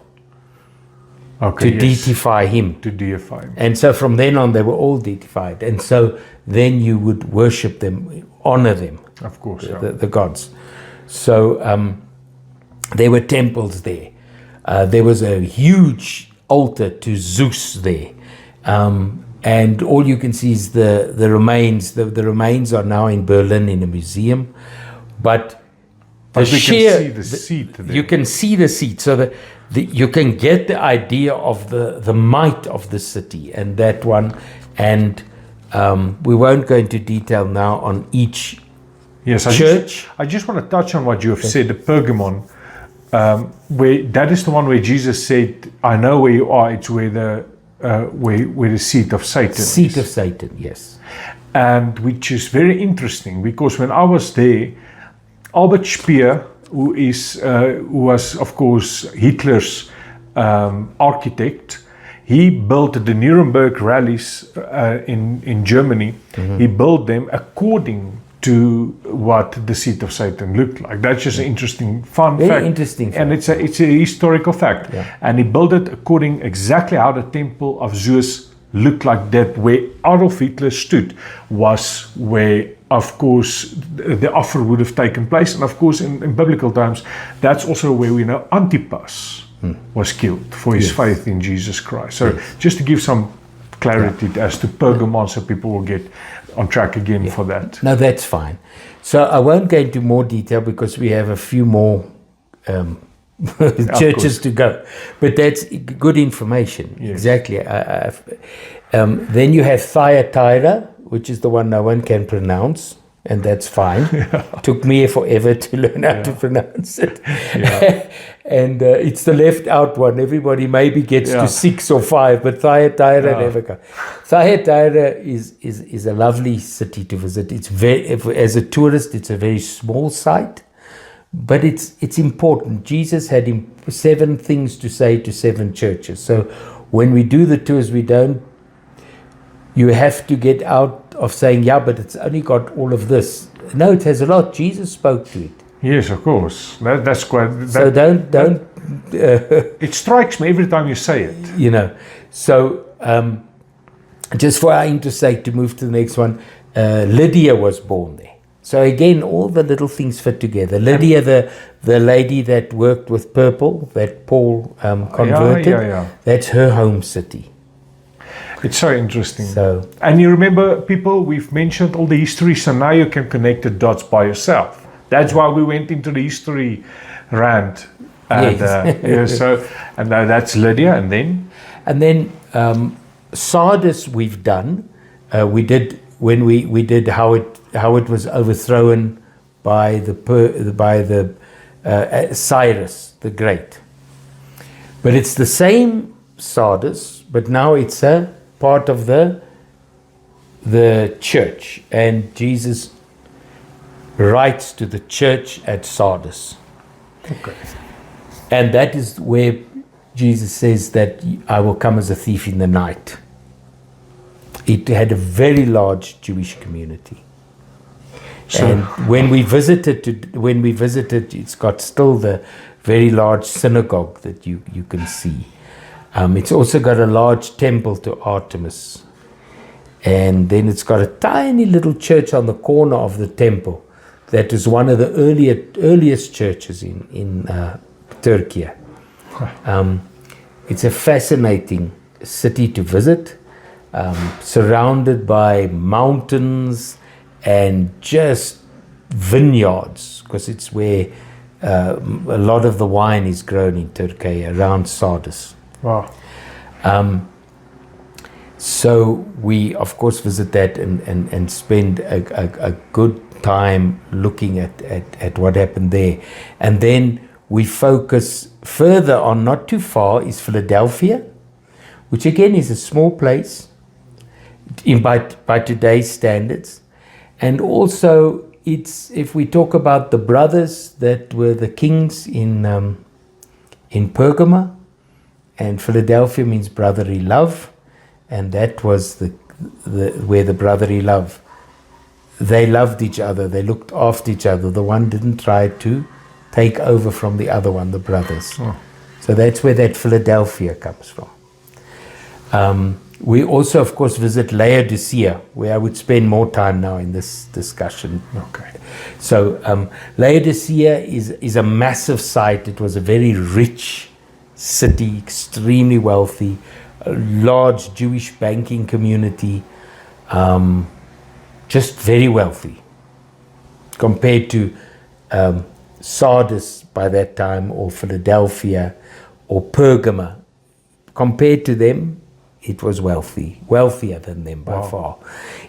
Okay, to deify him. to deify him. And so from then on, they were all deified. And so then you would worship them, honor them, Of course, yeah. the gods. So there were temples there. There was a huge altar to Zeus there. And all you can see is the remains. The remains are now in Berlin in a museum. But But we can see the seat there. You can see the seat. So you can get the idea of the might of the city and that one. And we won't go into detail now on each Yes, church. I just want to touch on what you have said, the Pergamon, where that is the one where Jesus said, "I know where you are." It's where the seat of Satan Seat is. of Satan, yes. And which is very interesting because when I was there, Albert Speer, who was of course Hitler's architect, he built the Nuremberg rallies in Germany. Mm-hmm. He built them according to what the seat of Satan looked like. That's just an interesting fun Very fact. interesting And fact. it's a historical fact. Yeah. And he built it according exactly how the temple of Zeus looked like that. Where Adolf Hitler stood was where, of course, the offer would have taken place. And of course, in biblical times, that's also where we know Antipas was killed for his faith in Jesus Christ. So just to give some clarity as to Pergamon, so people will get on track again for that. No, that's fine. So I won't go into more detail because we have a few more churches to go. But that's good information. Yes. Exactly. Then you have Thyatira, which is the one no one can pronounce. And that's fine. Took me forever to learn how to pronounce it. And it's the left out one. Everybody maybe gets to 6 or 5, but Thyatira never comes. Thyatira is a lovely city to visit. It's as a tourist, it's a very small site, but it's important. Jesus had 7 things to say to 7 churches. So when we do the tours, you have to get out of saying, yeah, but it's only got all of this. No, it has a lot. Jesus spoke to it. Yes, of course. That's quite. So don't. It strikes me every time you say it. So just for our interest sake, to move to the next one, Lydia was born there. So again, all the little things fit together. Lydia, the lady that worked with purple, that Paul converted, that's her home city. It's so interesting. So, and you remember, people, we've mentioned all the history, so now you can connect the dots by yourself. That's why we went into the history rant. And, Yes. and that's Lydia, and then Sardis we've done. We did when we did how it was overthrown by the Cyrus the Great. But it's the same Sardis, but now it's a part of the church, and Jesus writes to the church at Sardis. Okay. And that is where Jesus says that I will come as a thief in the night. It had a very large Jewish community. So, And when we visited, it's got still the very large synagogue that you can see. It's also got a large temple to Artemis. And then it's got a tiny little church on the corner of the temple that is one of the earliest churches in Turkey. It's a fascinating city to visit, surrounded by mountains and just vineyards, because it's where a lot of the wine is grown in Turkey, around Sardis. wow. So we, of course, visit that and spend a good time looking at what happened there. And then we focus further on, not too far, is Philadelphia, which again is a small place by today's standards. And also, if we talk about the brothers that were the kings in Pergamum, and Philadelphia means brotherly love, and that was where the brotherly love. They loved each other. They looked after each other. The one didn't try to take over from the other one, the brothers. Oh. So that's where that Philadelphia comes from. We also, of course, visit Laodicea, where I would spend more time now in this discussion. Okay. So Laodicea is a massive site. It was a very rich city, extremely wealthy, a large Jewish banking community, just very wealthy compared to Sardis by that time, or Philadelphia, or Pergamum. Compared to them, it was wealthier than them by far.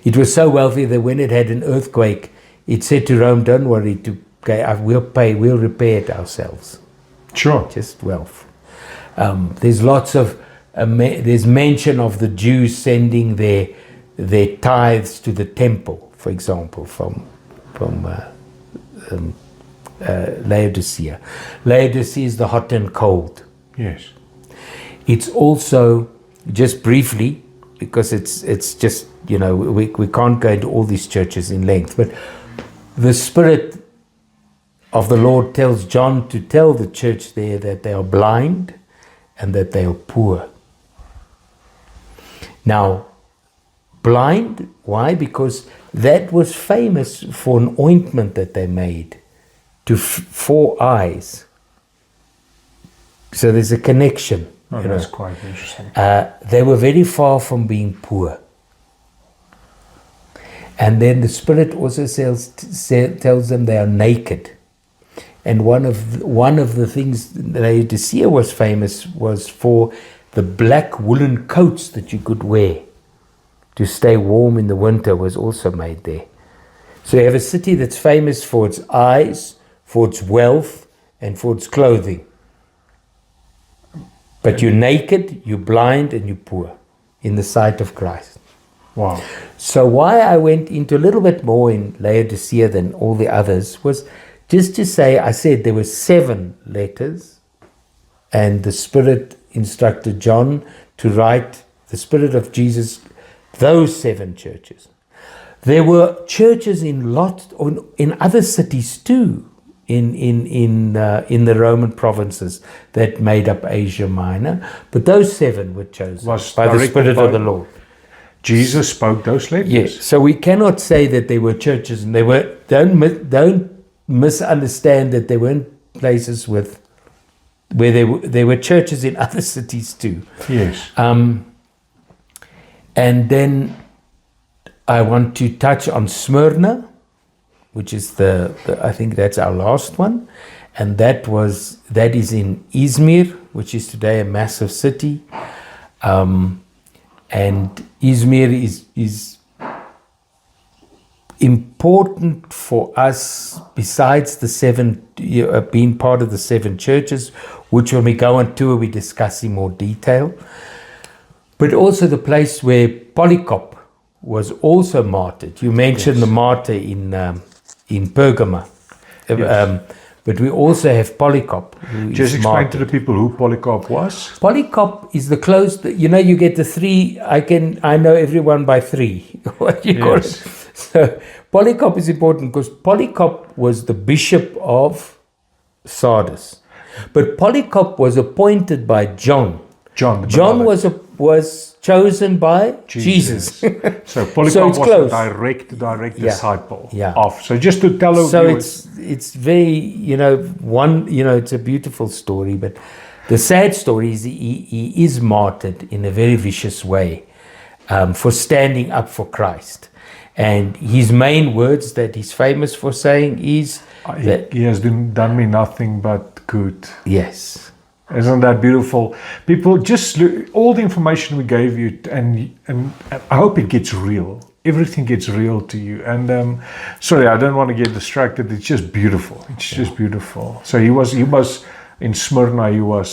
It was so wealthy that when it had an earthquake, it said to Rome, "Don't worry, we'll repair it ourselves." Sure. Just wealth. There's lots of there's mention of the Jews sending their tithes to the temple, for example, from Laodicea. Laodicea is the hot and cold. Yes. It's also, just briefly, because it's just, we can't go into all these churches in length, but the Spirit of the Lord tells John to tell the church there that they are blind and that they are poor. Now, blind, why? Because that was famous for an ointment that they made for eyes. So there's a connection. Oh, that's quite interesting. They were very far from being poor. And then the Spirit also tells them they are naked. And one of the things Laodicea was famous was for the black woolen coats that you could wear to stay warm in the winter, was also made there. So you have a city that's famous for its eyes, for its wealth, and for its clothing. But you're naked, you're blind, and you're poor in the sight of Christ. Wow. So why I went into a little bit more in Laodicea than all the others was just to say, I said there were 7 letters, and the Spirit instructed John to write, the Spirit of Jesus, those 7 churches. There were churches in other cities too, in the Roman provinces that made up Asia Minor, but those 7 were chosen by the Spirit of the Lord. Jesus spoke those letters. Yes, so we cannot say that there were churches, and don't misunderstand that there weren't places where there were churches in other cities too. Yes. And then I want to touch on Smyrna, which is I think that's our last one, and that is in Izmir, which is today a massive city, and Izmir is important for us, besides the 7, being part of the 7 churches, which when we go on tour we discuss in more detail, but also the place where Polycarp was also martyred. You mentioned the martyr in Pergamum. Yes. but we also have Polycarp, who Just is explain martyred. to the people who Polycarp was. Polycarp is the close. You get the three. I know everyone by three. What you call Yes. it? So Polycarp is important because Polycarp was the bishop of Sardis, but Polycarp was appointed by John. John. The John beloved. was chosen by Jesus. So Polycarp it's was close. a direct Yeah. disciple Yeah. of. So just to tell So viewers, it's very it's a beautiful story, but the sad story is he is martyred in a very vicious way for standing up for Christ. And his main words that he's famous for saying is that he has done me nothing but good. yes, Isn't that beautiful? People, just look, all the information we gave you, and I hope it gets real. Everything gets real to you. And sorry, I don't want to get distracted. It's just beautiful. It's just beautiful. So he was in Smyrna. He was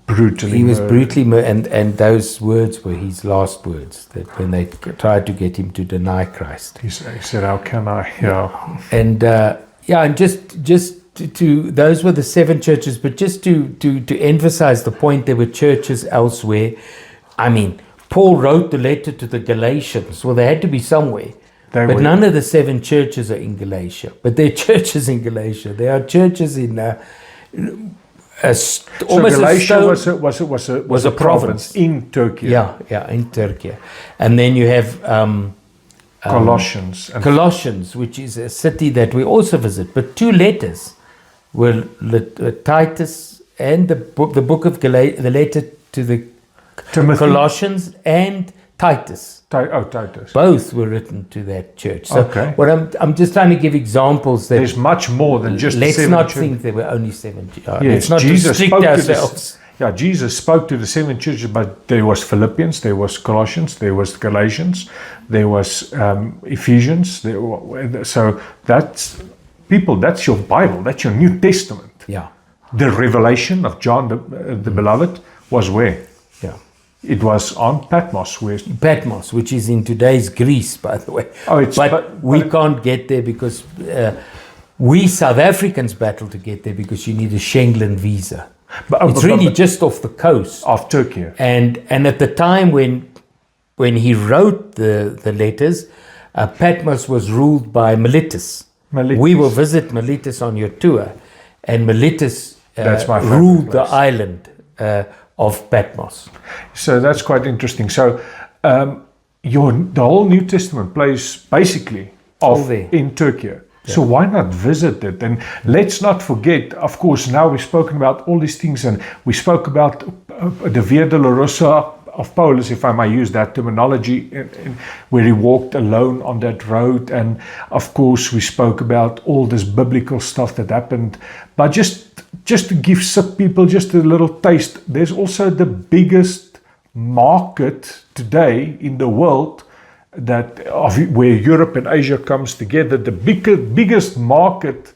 brutally. he was murdered. brutally murdered, and those words were his last words. That when they tried to get him to deny Christ. He said, "How can I?" Yeah. And and just to those were the 7 churches, but just to emphasize the point, there were churches elsewhere. I mean, Paul wrote the letter to the Galatians. Well, they had to be somewhere. They But were- none of the 7 churches are in Galatia. But there are churches in Galatia. There are churches in almost Galatia a stone. was a province in Turkey. Yeah, in Turkey. And then you have Colossians. And Colossians, which is a city that we also visit. But 2 letters were Titus and the book of the letter to the Timothy. Colossians and Titus. Titus. Both were written to that church. So Okay. what I'm just trying to give examples that There's much more than just let's 7 not churches. think there were only 7. Yes, Let's not Jesus restrict spoke to ourselves. Jesus spoke to the 7 churches, but there was Philippians, there was Colossians, there was Galatians, there was Ephesians. So that's your Bible, that's your New Testament. Yeah, The revelation of John the Beloved was where? yeah. It was on Patmos, where Patmos, which is in today's Greece, by the way. Oh, it's- but but- we can't get there because we South Africans battle to get there because you need a Schengen visa. It's really just off the coast. of Turkey. And at the time when he wrote the letters, Patmos was ruled by Miletus. Miletus. We will visit Miletus on your tour, and Miletus That's my favorite ruled the place. island of Patmos. So that's quite interesting. So the whole New Testament plays basically all there. in Turkey. So why not visit it? And let's not forget, of course, now we've spoken about all these things, and we spoke about the Via Dolorosa of Paulus, if I may use that terminology, where he walked alone on that road. And of course, we spoke about all this biblical stuff that happened. But just to give some people just a little taste, there's also the biggest market today in the world where Europe and Asia comes together. The biggest market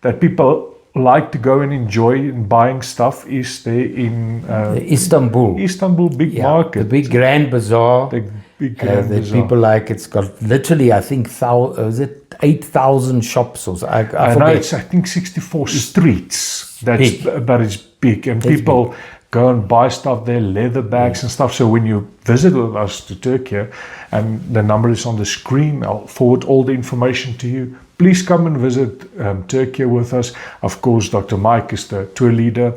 that people like to go and enjoy in buying stuff is there in Istanbul. Istanbul, big market. The big Grand Bazaar. The big Grand that Bazaar. people like. It's got literally, I think, 8,000 shops or so. I I know forget. it's, I think, 64 streets. big. But it's big, and That's people go and buy stuff there, leather bags and stuff. So when you visit with us to Turkey, and the number is on the screen, I'll forward all the information to you. Please come and visit Turkey with us. Of course, Dr. Mike is the tour leader.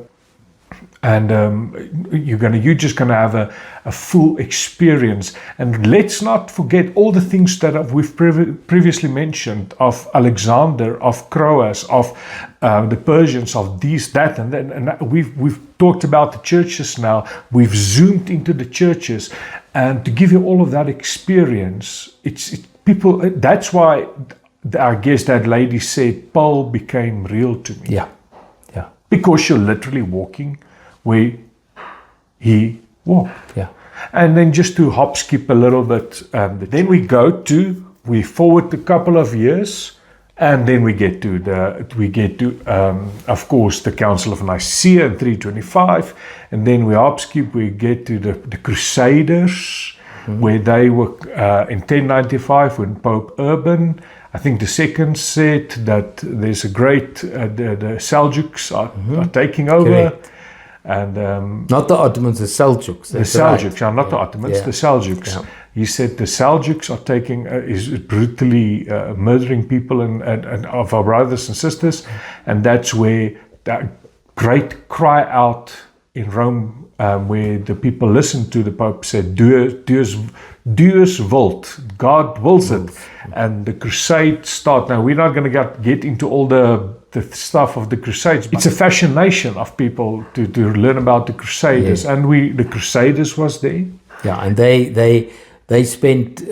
And you're just gonna have a full experience. And let's not forget all the things that we've previously mentioned of Alexander, of Croas, of the Persians, of these, that, and then. And we've talked about the churches now. We've zoomed into the churches, and to give you all of that experience, people. That's why I guess that lady said Paul became real to me. Yeah. Because you're literally walking where he walked. Yeah. And then just to hop skip a little bit, then we forward a couple of years, and then we get to of course the Council of Nicaea in 325, and then we hop skip, we get to the Crusaders, where they were in 1095 when Pope Urban, I think the second, said that there's a great, the Seljuks are taking over. Correct. And Not the Ottomans, the Seljuks. the That's Seljuks, right. not the Ottomans, Yeah. the Seljuks. Yeah. He said the Seljuks are taking, is brutally murdering people and of our brothers and sisters, and that's where that great cry out in Rome, where the people listened to the Pope, said, Deus vult, God wills it, and the crusade start. Now we're not going to get into all the stuff of the Crusades. It's a fascination of people to learn about the Crusaders, and the Crusaders was there. Yeah, and they spent,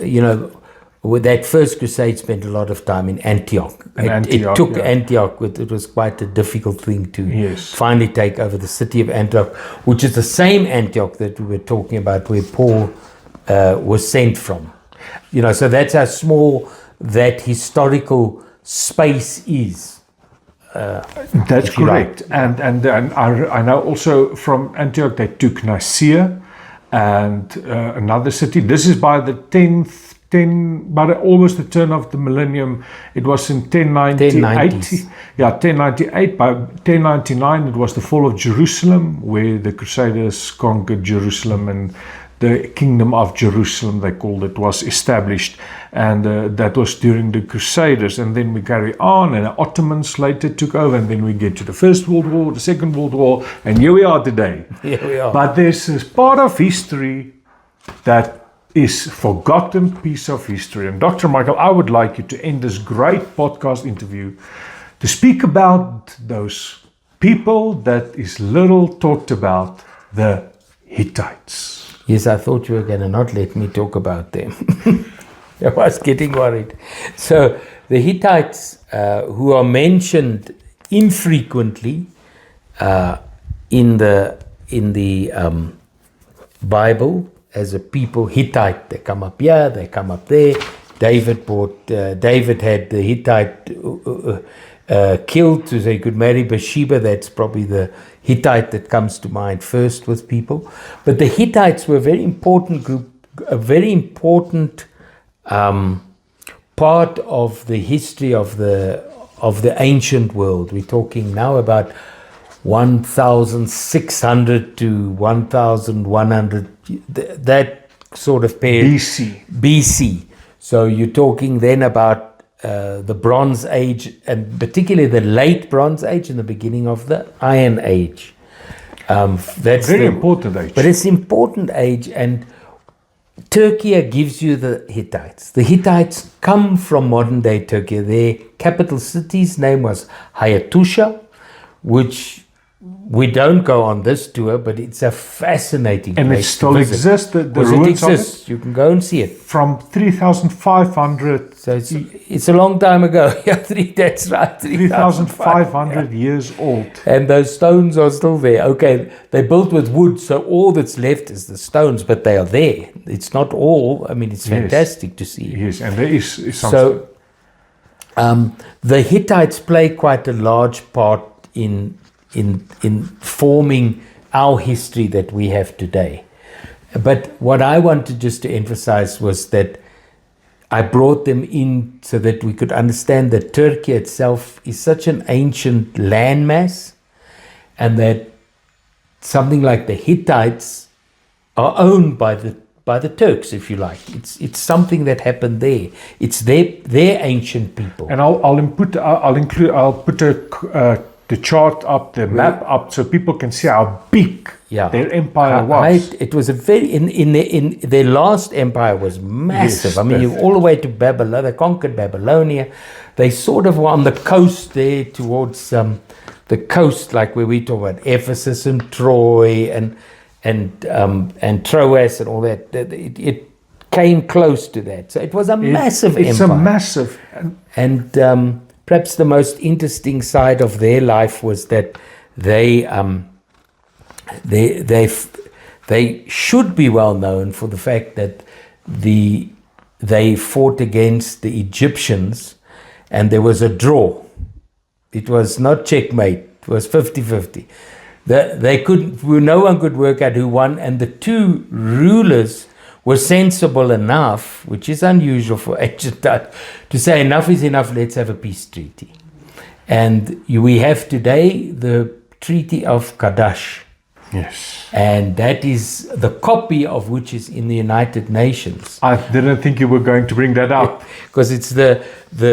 with that first crusade, spent a lot of time in Antioch. It took Antioch. It was quite a difficult thing to finally take over the city of Antioch, which is the same Antioch that we were talking about, where Paul was sent from. So that's how small that historical space is. That's correct. And I know also from Antioch they took Nicaea and another city. This is by the by almost the turn of the millennium. It was in 1098. 1090s. Yeah, 1098. By 1099 it was the fall of Jerusalem, where the Crusaders conquered Jerusalem, and the kingdom of Jerusalem, they called it, was established, and that was during the Crusaders. And then we carry on, and the Ottomans later took over, and then we get to the First World War, the Second World War, and here we are today. Here we are. But there's this part of history that is forgotten piece of history. And Dr. Michael, I would like you to end this great podcast interview to speak about those people that is little talked about, the Hittites. Yes, I thought you were going to not let me talk about them. I was getting worried. So the Hittites, who are mentioned infrequently in the Bible as a people, Hittite, they come up here, they come up there. David had the Hittite killed so they could marry Bathsheba. That's probably the Hittite that comes to mind first with people. But the Hittites were a very important group, a very important part of the history of the ancient world. We're talking now about 1,600 to 1,100, that sort of period. BC. So you're talking then about the Bronze Age, and particularly the late Bronze Age and the beginning of the Iron Age. That's very important age. But it's an important age, and Turkey gives you the Hittites. The Hittites come from modern day Turkey. Their capital city's name was Hattusha, which we don't go on this tour, but it's a fascinating place. And it still exists, the ruins of it? You can go and see it. From 3,500. So it's a long time ago. Yeah, that's right. 3,500 years old. And those stones are still there. Okay, they're built with wood, so all that's left is the stones, but they are there. It's not all. I mean, it's fantastic to see. Yes, and there is something. So the Hittites play quite a large part in forming our history that we have today. But what I wanted just to emphasize was that I brought them in so that we could understand that Turkey itself is such an ancient landmass, and that something like the Hittites are owned by the Turks, if you like. It's something that happened there. It's their ancient people. And I'll put the chart up, the map up, so people can see how big their empire was. It was a very in their last empire was massive. Yes, I mean, all the way to Babylon. They conquered Babylonia. They sort of were on the coast there towards the coast, like where we talk about Ephesus and Troy and Troas and all that. It came close to that. So it was a massive empire. It's a massive. And perhaps the most interesting side of their life was that they should be well known for the fact that they fought against the Egyptians, and there was a draw. It was not checkmate. It was 50-50. No one could work out who won, and the two rulers were sensible enough, which is unusual for ancient times, to say enough is enough, let's have a peace treaty. And we have today the Treaty of Kadash. Yes. And that is the copy of which is in the United Nations. I didn't think you were going to bring that up. Because it's the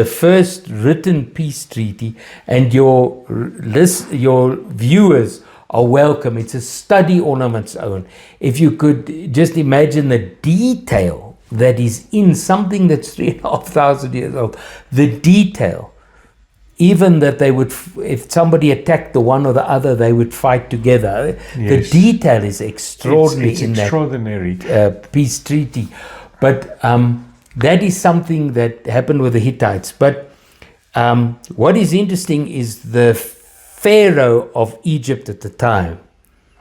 first written peace treaty, and your viewers are welcome. It's a study all on its own. If you could just imagine the detail that is in something that's 3,500 years old, the detail. Even that they would, if somebody attacked the one or the other, they would fight together. Yes. The detail is extraordinary It's in extraordinary. that peace treaty. But that is something that happened with the Hittites. But what is interesting is the Pharaoh of Egypt at the time,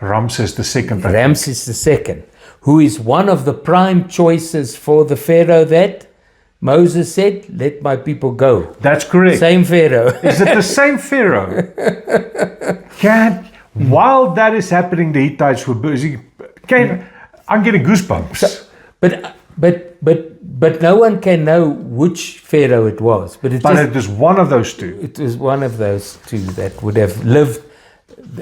Ramses II. Ramses II, who is one of the prime choices for the Pharaoh that Moses said, let my people go. That's correct. Same Pharaoh. Is it the same Pharaoh? While that is happening, the Hittites were busy. I'm getting goosebumps. But no one can know which Pharaoh it was. But it was one of those two. It was one of those two that would have lived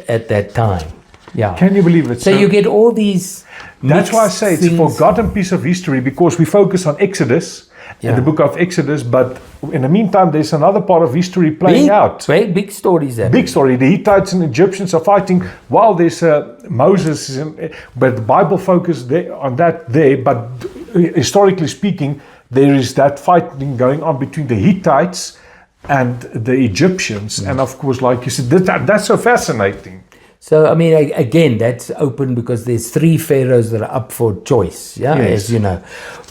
at that time. Yeah. Can you believe it? So you get all these. That's why I say it's a forgotten piece of history, because we focus on Exodus. In the book of Exodus, but in the meantime, there's another part of history playing out. Big stories there. Big story. The Hittites and Egyptians are fighting while there's Moses, but the Bible focuses on that there. But historically speaking, there is that fighting going on between the Hittites and the Egyptians. And of course, like you said, that's so fascinating. So, I mean, again, that's open because there's 3 pharaohs that are up for choice, as you know.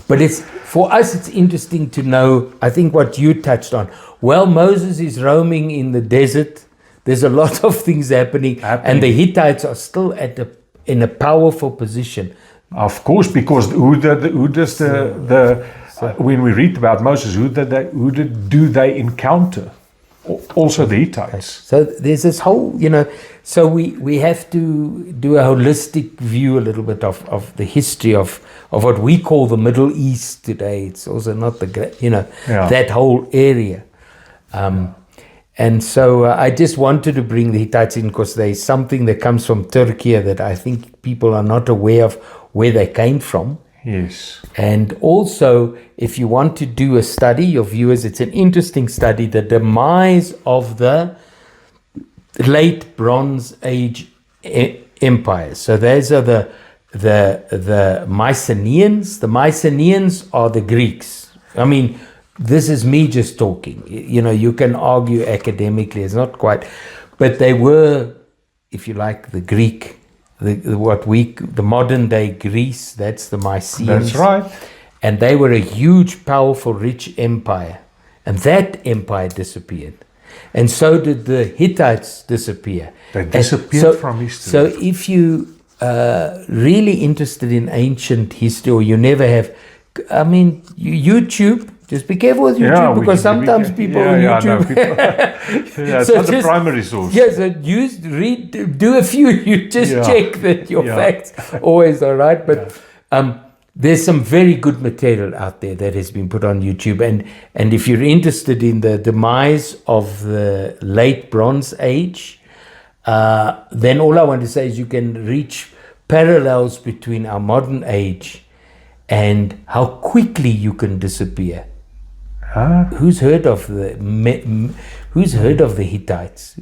But for us, it's interesting to know, I think what you touched on. Well, Moses is roaming in the desert. There's a lot of things happening. And the Hittites are still in a powerful position. Of course, because when we read about Moses, who do they encounter? Also the Hittites. So there's this whole, so we have to do a holistic view a little bit of the history of what we call the Middle East today. It's also not that whole area. And so I just wanted to bring the Hittites in because there's something that comes from Turkey that I think people are not aware of where they came from. Yes. And also, if you want to do a study, your viewers, it's an interesting study, the demise of the late Bronze Age empires. So those are the Mycenaeans. The Mycenaeans are the Greeks. I mean, this is me just talking. You can argue academically, it's not quite, but they were, if you like, the Greek. The modern day Greece, that's the Mycenaeans. That's right. And they were a huge, powerful, rich empire. And that empire disappeared. And so did the Hittites disappear. They disappeared from history. So if you are really interested in ancient history, or you never have, I mean, YouTube, just be careful with YouTube because sometimes people on YouTube. It's not the primary source. Yes, so do a few. You just check that your facts always are right. But there's some very good material out there that has been put on YouTube. And if you're interested in the demise of the late Bronze Age, then all I want to say is you can reach parallels between our modern age and how quickly you can disappear. Who's heard of the Hittites?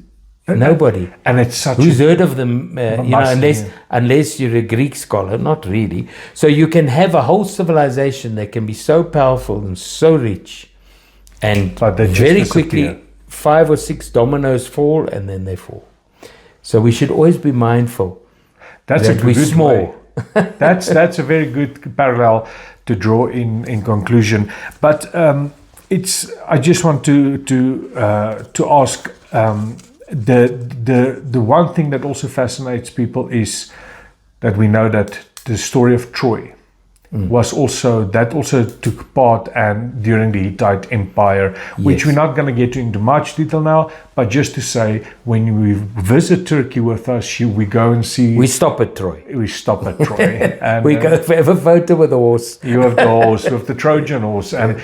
Nobody. And it's such. Who's heard of them? Unless you're a Greek scholar, not really. So you can have a whole civilization that can be so powerful and so rich, and very quickly 5 or 6 dominoes fall, and then they fall. So we should always be mindful that we're small. That's a very good parallel to draw in conclusion. But I just want to ask the one thing that also fascinates people is that we know that the story of Troy was also took part and during the Hittite Empire, which Yes. we're not going to get into much detail now, but just to say, when we visit Turkey with us, we go and see. We stop at Troy. We stop at Troy. And, We go have a photo with a horse. You have the horse, with the Trojan horse. And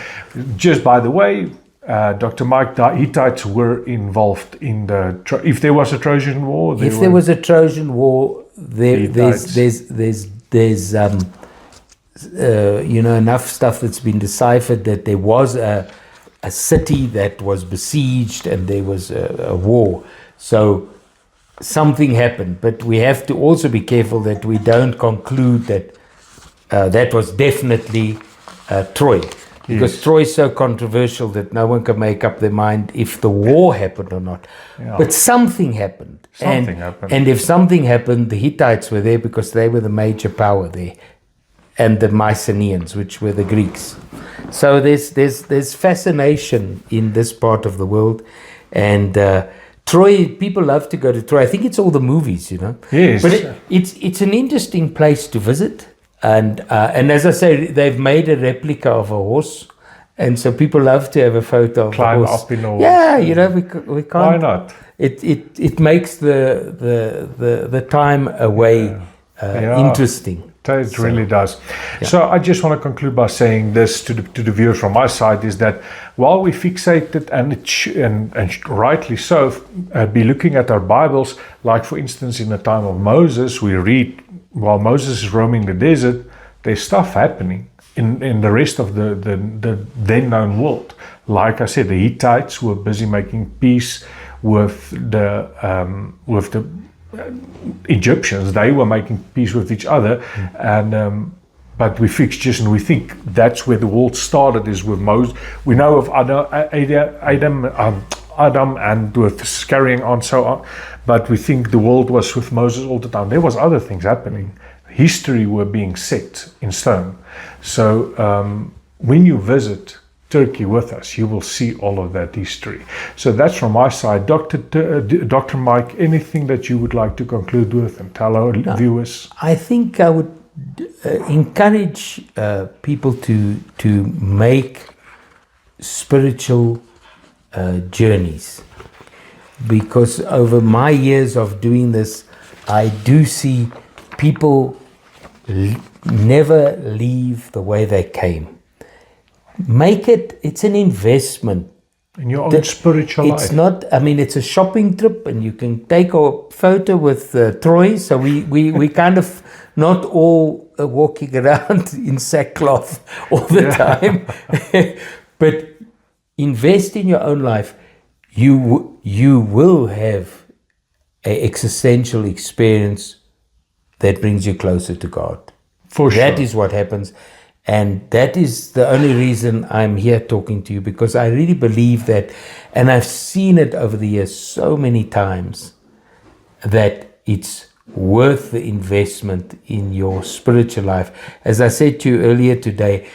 just by the way, Dr. Mike, the Hittites were involved in if there was a Trojan War. If there was a Trojan War, Hittites. there's enough stuff that's been deciphered that there was a city that was besieged and there was a war. So something happened, but we have to also be careful that we don't conclude that that was definitely Troy. Because Yes. Troy is so controversial that no one can make up their mind if the war happened or not. Yeah. But something happened. Something happened. And if something happened, the Hittites were there because they were the major power there. And the Mycenaeans, which were the Greeks. So there's fascination in this part of the world. And Troy, people love to go to Troy. I think it's all the movies, Yes. But it's an interesting place to visit. And as I say, they've made a replica of a horse, and so people love to have a photo of Climb the horse. up in a horse. Yeah, we can't. Why not? It makes the time away interesting. It really does. So I just want to conclude by saying this to the viewers from my side is that while we fixated and rightly so be looking at our Bibles, like for instance in the time of Moses, we read while Moses is roaming the desert, there's stuff happening in the rest of the then known world. Like I said, the Hittites were busy making peace with the Egyptians. They were making peace with each other, and but we fixed and we think that's where the world started, is with Moses. We know of Adam and with carrying on so on, but we think the world was with Moses all the time. There was other things happening. History were being set in stone. So when you visit Turkey with us, you will see all of that history. So that's from my side. Dr. Mike, anything that you would like to conclude with and tell our viewers? I think I would encourage people to make spiritual journeys, because over my years of doing this, I do see people never leave the way they came. It's an investment In your own spiritual life. It's not, it's a shopping trip, and you can take a photo with Troy. So we kind of not all walking around in sackcloth all the time. But invest in your own life. You will have an existential experience that brings you closer to God. For sure. That is what happens. And that is the only reason I'm here talking to you, because I really believe that, and I've seen it over the years so many times, that it's worth the investment in your spiritual life. As I said to you earlier today,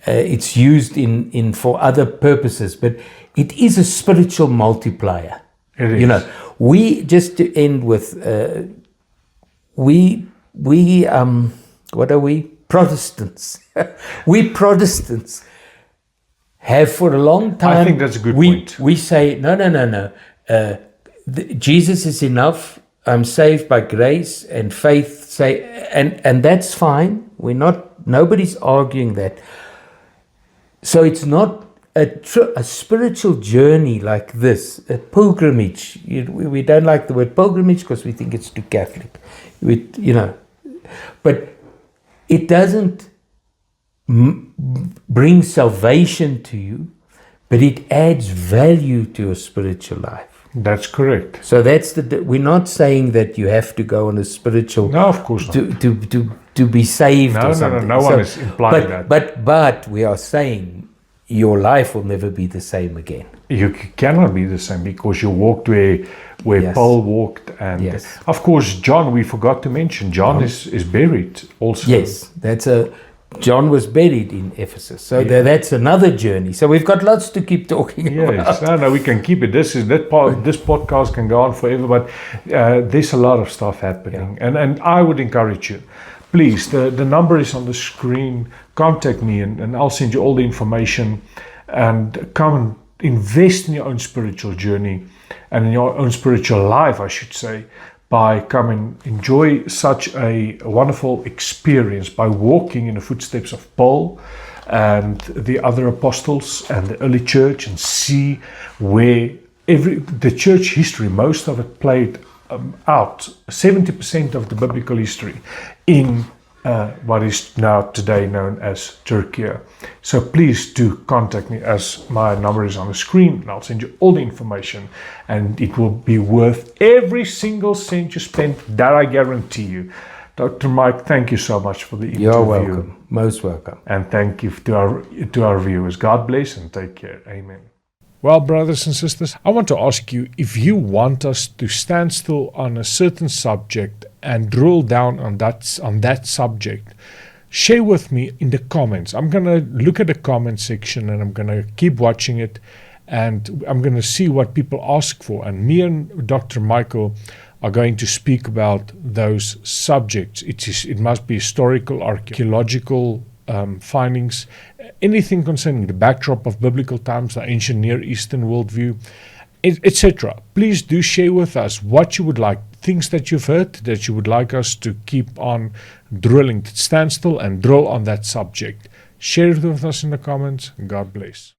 it's used in for other purposes, but it is a spiritual multiplier. It is. We, just to end with, what are we? Protestants. We Protestants have for a long time. I think that's a good point. We say, no. Jesus is enough. I'm saved by grace and faith. And that's fine. Nobody's arguing that. So it's not a spiritual journey like this, a pilgrimage. We don't like the word pilgrimage because we think it's too Catholic. But it doesn't bring salvation to you, but it adds value to your spiritual life. That's correct. So we're not saying that you have to go on a spiritual. No, of course not. To be saved. No, or something. no one is implying that. But we are saying your life will never be the same again. You cannot be the same, because you walked where Yes. Paul walked, and Yes. of course John. We forgot to mention John is buried also. Yes, John was buried in Ephesus, so that's another journey. So we've got lots to keep talking about. Yes, no, we can keep it. This podcast can go on forever, but there's a lot of stuff happening, and I would encourage you, please, the number is on the screen. Contact me and I'll send you all the information, and come and invest in your own spiritual journey and in your own spiritual life, I should say, by coming enjoy such a wonderful experience by walking in the footsteps of Paul and the other apostles and the early church, and see where the church history, most of it played out, 70% of the biblical history in what is now today known as Turkey. So please do contact me, as my number is on the screen, and I'll send you all the information, and it will be worth every single cent you spend, that I guarantee you. Dr. Mike, thank you so much for the interview. You're welcome. Most welcome. And thank you to our viewers. God bless and take care. Amen. Well, brothers and sisters, I want to ask you, if you want us to stand still on a certain subject and drill down on that subject, share with me in the comments. I'm going to look at the comment section, and I'm going to keep watching it, and I'm going to see what people ask for. And me and Dr. Michael are going to speak about those subjects. It must be historical, archaeological findings, anything concerning the backdrop of biblical times, the ancient Near Eastern worldview, etc. Please do share with us what you would like, things that you've heard that you would like us to keep on drilling, stand still and drill on that subject. Share it with us in the comments. God bless.